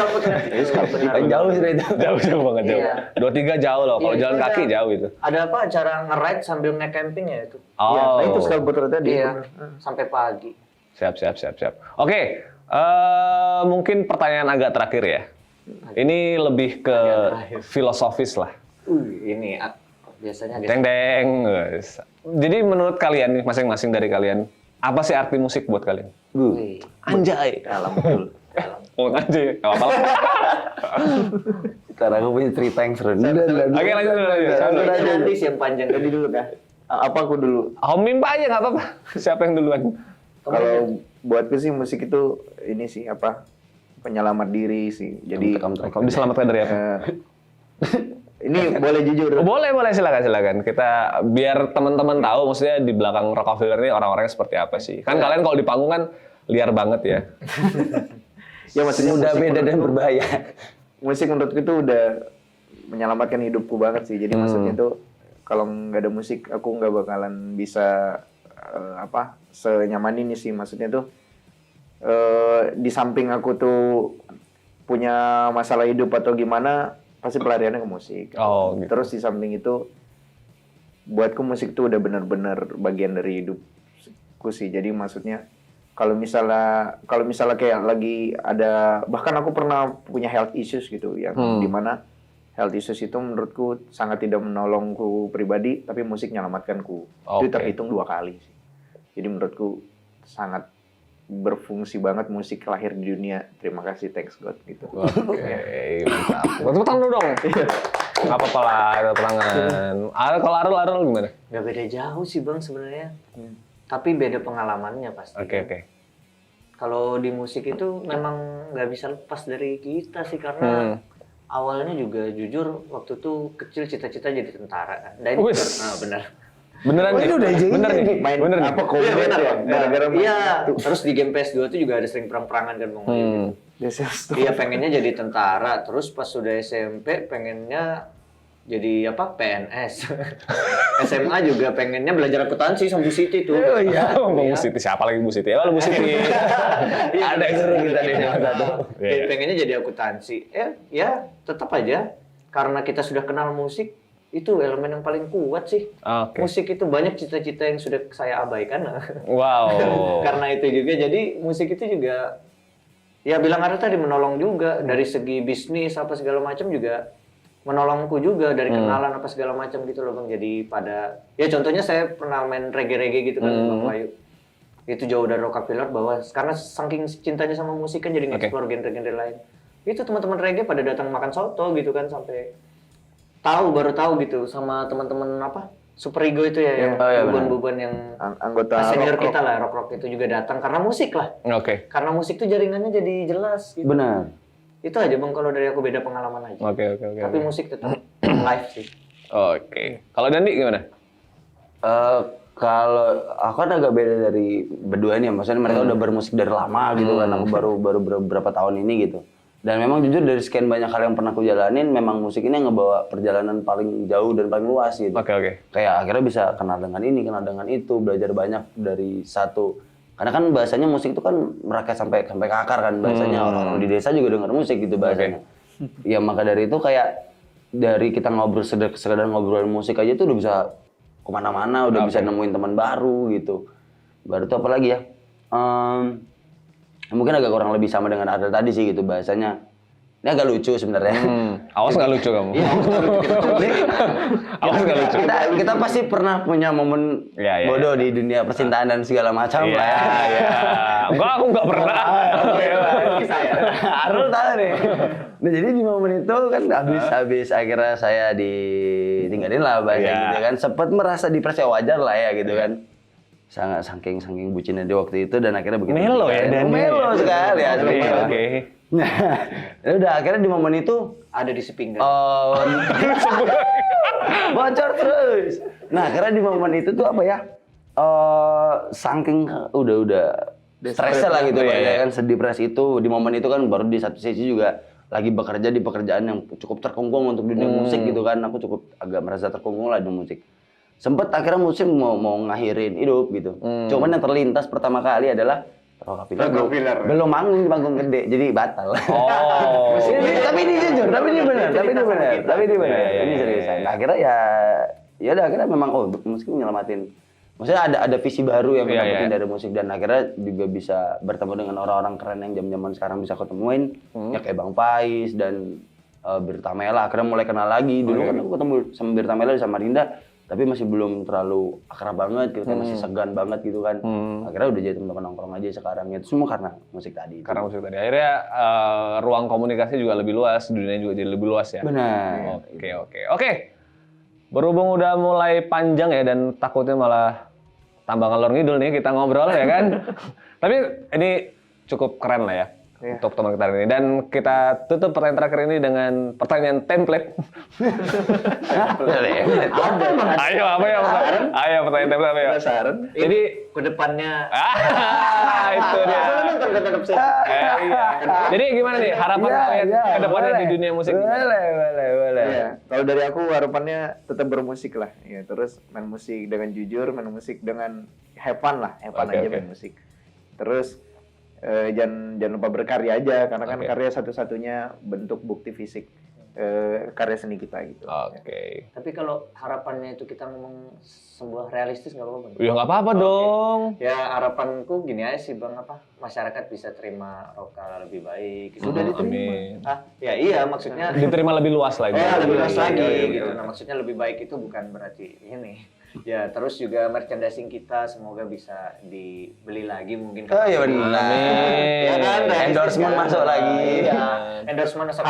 Paling jauh sih itu. Jauh banget jauh. Iya. 23 jauh loh. Kalau Iya, jalan itu kaki ada- jauh itu. Ada apa acara nge-ride sambil nge-camping ya itu. Oh. Iya, nah itu Skalputra tadi. Iya, sampai pagi. Siap. Oke, mungkin pertanyaan agak terakhir ya. Ini lebih ke filosofis lah. Ini biasanya ada. Deng. Jadi menurut kalian nih, masing-masing dari kalian, apa sih arti musik buat kalian? Wih, Anjay. Dalam betul. Oh, anjay. Gak apa-apa. Karena aku punya cerita yang seru. Oke, lanjut dulu. Nanti sih yang panjang Jadi dulu kah? Apa aku dulu? Homim aja nggak apa-apa. Siapa yang duluan? Kalau buatku sih musik itu ini sih apa? Penyelamat diri sih. Jadi Kamu diselamatkan dari apa? ini boleh jujur. Oh, boleh, silakan. Kita biar teman-teman tahu, maksudnya di belakang Rockefeller ini orang-orangnya seperti apa sih? Kan kalian kalau di panggung kan liar banget ya. Ya maksudnya Mudah musik beda dan menurutku- berbahaya. Musik menurutku itu udah menyelamatkan hidupku banget sih. Jadi maksudnya tuh kalau nggak ada musik aku nggak bakalan bisa senyaman ini sih. Maksudnya tuh di samping aku tuh punya masalah hidup atau gimana pasti pelariannya ke musik. Oh, gitu. Terus di samping itu buatku musik tuh udah benar-benar bagian dari hidupku sih. Jadi maksudnya kalau misalnya kayak lagi ada, bahkan aku pernah punya health issues gitu yang dimana health issues itu menurutku sangat tidak menolongku pribadi, tapi musik menyelamatkanku. Itu Oke. terhitung 2 kali sih. Jadi menurutku sangat berfungsi banget musik lahir di dunia. Terima kasih, thanks God gitu. Oke, mantap. Tepuk tangan dulu dong. Gak apa-apa lah, tepuk tangan. Kalau Arul gimana? Gak beda jauh sih Bang sebenarnya. Tapi beda pengalamannya pasti. Oke. Kalau di musik itu memang nggak bisa lepas dari kita sih karena awalnya juga jujur waktu itu kecil cita-cita jadi tentara kan. Dan Wis. benar. Beneran nih? Bener nih? Main Bener nih? apa komputer ya? Gara-gara main Iya, terus di game PS2 itu juga ada sering perang-perangan kan Bang. Iya pengennya jadi tentara, terus pas sudah SMP pengennya jadi apa PNS. SMA juga pengennya belajar akuntansi sama Bu Siti tuh. Oh iya. Bu Siti, siapa lagi Bu Siti? Ya, Bu Siti. Ada yang seru kita deh. Iya. Pengennya jadi akuntansi. Ya tetap aja karena kita sudah kenal musik itu elemen yang paling kuat sih. Oke. Musik itu banyak cita-cita yang sudah saya abaikan. Wow. Karena itu juga jadi musik itu juga ya bilang Arya tadi menolong juga dari segi bisnis apa segala macam juga menolongku juga dari kenalan apa segala macam gitu loh Bang. Jadi pada ya contohnya saya pernah main reggae gitu kan Bang Wahyu. Itu jauh dari Rockefeller bahwa karena saking cintanya sama musik kan jadi nge-explore genre-genre lain. Itu teman-teman reggae pada datang makan soto gitu kan sampai baru tahu gitu sama teman-teman apa Super Ego itu ya, yang Oh, iya, benar. buban-buban yang Anggota senior rock-rock. kita lah, rock-rock itu juga datang karena musik lah. Oke. Karena musik tuh jaringannya jadi jelas gitu. Benar. Itu aja Bang kalau dari aku beda pengalaman aja. Oke. Tapi musik tetap live sih. Oke. Kalau Dandi gimana? Kalau aku kan agak beda dari berdua ini ya, maksudnya mereka udah bermusik dari lama gitu kan, aku baru beberapa tahun ini gitu. Dan memang jujur dari sekian banyak hal yang pernah aku jalanin, memang musik ini yang ngebawa perjalanan paling jauh dan paling luas gitu. Oke. Kayak akhirnya bisa kenal dengan ini, kenal dengan itu, belajar banyak dari satu. Karena kan bahasanya musik itu kan merakyat sampai ke akar kan, bahasanya orang-orang di desa juga dengar musik gitu bahasanya. Ya maka dari itu kayak dari kita ngobrol sekedar ngobrolin musik aja tuh udah bisa kemana-mana, udah bisa nemuin teman baru gitu. Baru tuh apa lagi ya? Mungkin agak kurang lebih sama dengan Adel tadi sih gitu bahasanya. Ini agak lucu sebenarnya. Awas nggak lucu kamu. Awas nggak lucu. Kita pasti pernah punya momen Ya. bodoh di dunia percintaan dan segala macam Iya. lah ya. Enggak, aku nggak pernah. Arul tahu nih. Nah jadi di momen itu kan habis akhirnya saya ditinggalin lah bahasa Iya. gitu kan. Sempat merasa depresi wajar lah ya gitu kan. Sangat saking bucinnya di waktu itu dan akhirnya begitu. Melo ya, Dan. Melo sekali ya. Oke. Nah, ya udah akhirnya di momen itu Ada di sepinggan. bocor terus. Nah, karena di momen itu tuh apa ya? Saking udah stres lah gitu ya kan, sedepres itu di momen itu kan baru di satu sisi juga lagi bekerja di pekerjaan yang cukup terkungkung untuk dunia musik gitu kan. Aku cukup agak merasa terkungkung lah di musik. Sempet akhirnya musik mau ngakhirin hidup gitu. Cuman yang terlintas pertama kali adalah Rockefeller. belum manggung di panggung gede, jadi batal. Oh. Tapi ini jujur, tapi ini benar. Iya, Ini seriusan. Nah, akhirnya ya udah akhirnya memang musik nyelamatin. Maksudnya ada visi baru yang kita dapetin dari musik dan akhirnya juga bisa bertemu dengan orang-orang keren yang zaman sekarang bisa ketemuin, ya kayak Bang Pais dan Birtamela. Akhirnya mulai kenal lagi. Dulu kan aku ketemu sama Birtamela di Samarinda, tapi masih belum terlalu akrab banget gitu, kayak masih segan banget gitu kan. Akhirnya udah jadi teman-teman nongkrong aja sekarang. Itu semua karena musik tadi. Karena musik tadi. Akhirnya ruang komunikasi juga lebih luas, dunia juga jadi lebih luas ya. Benar. Oke. Berhubung udah mulai panjang ya dan takutnya malah tambah ngalor ngidul nih kita ngobrol ya kan. Tapi ini cukup keren lah ya untuk teman kita hari ini. Dan kita tutup pertanyaan terakhir ini dengan pertanyaan template. Ayo pertanyaan template apa ya? Penasaran. Jadi Kedepannya itu dia. Iya. Jadi gimana nih harapan kalian ke depannya di dunia musik? Boleh. Iya. Kalau dari aku harapannya tetap bermusik lah. Ya, terus main musik dengan jujur, main musik dengan have fun lah, have fun aja main musik. Terus jangan lupa berkarya aja karena kan karya satu-satunya bentuk bukti fisik karya seni kita gitu. Oke. Tapi kalau harapannya itu kita ngomong sebuah realistis nggak apa-apa Bang? Ya nggak apa-apa dong. Ya harapanku gini aja sih Bang, masyarakat bisa terima lokal lebih baik. Sudah diterima. Amin. Ya iya maksudnya Diterima lebih luas lagi. lebih luas lagi gitu. Nah maksudnya lebih baik itu bukan berarti ini. Ya terus juga merchandising kita semoga bisa dibeli lagi mungkin. Oh iya benar. Amin. Ya kan, Endorsement masuk lagi. Iya. Endorsement masuk.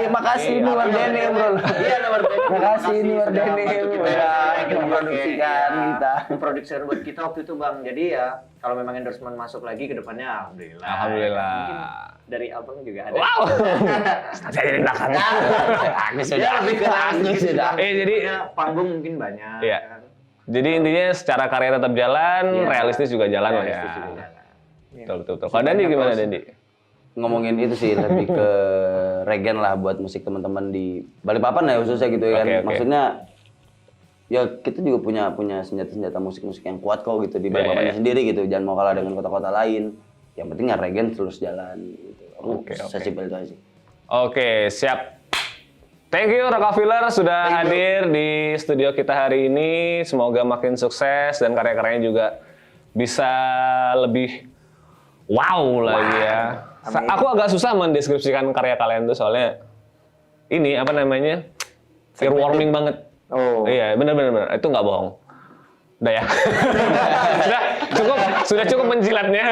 Makasih ini War Denim, Bro. Iya, War Denim. Makasih ini War sudah Denim. bantu kita. Udah memproduksikan kita. Memproduksi buat kita waktu itu Bang. Jadi ya kalau memang endorsement masuk lagi ke depannya alhamdulillah. Alhamdulillah. Mungkin dari abang juga ada. Wow. Saya jadi belakang. Aku sudah. Aku sudah. Jadi panggung mungkin banyak. Iya. Kan. Jadi intinya secara karya tetap jalan, Iya. realistis juga jalan lah ya. Realistis juga jalan. Betul. Kalau Dandi gimana Dandi? Ngomongin itu sih lebih ke regen lah buat musik teman-teman di Balikpapan ya khususnya gitu ya kan. Oke. Maksudnya ya kita juga punya senjata-senjata musik-musik yang kuat kok gitu di Balikpapan sendiri gitu. Jangan mau kalah dengan kota-kota lain. Yang penting ya regen terus jalan gitu. Oke. Sesimpel itu aja sih. Oke, siap. Thank you Rockefeller sudah hadir di studio kita hari ini. Semoga makin sukses dan karya-karyanya juga bisa lebih wow lagi ya. Aku agak susah mendeskripsikan karya kalian tuh soalnya ini apa namanya earwarming banget. Oh. Iya, benar. Itu nggak bohong. Udah ya. sudah cukup menjilatnya.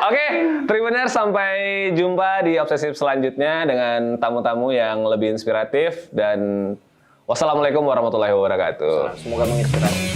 Oke, Tribuners sampai jumpa di Obsesif selanjutnya dengan tamu-tamu yang lebih inspiratif dan Wassalamualaikum warahmatullahi wabarakatuh. Semoga menginspirasi.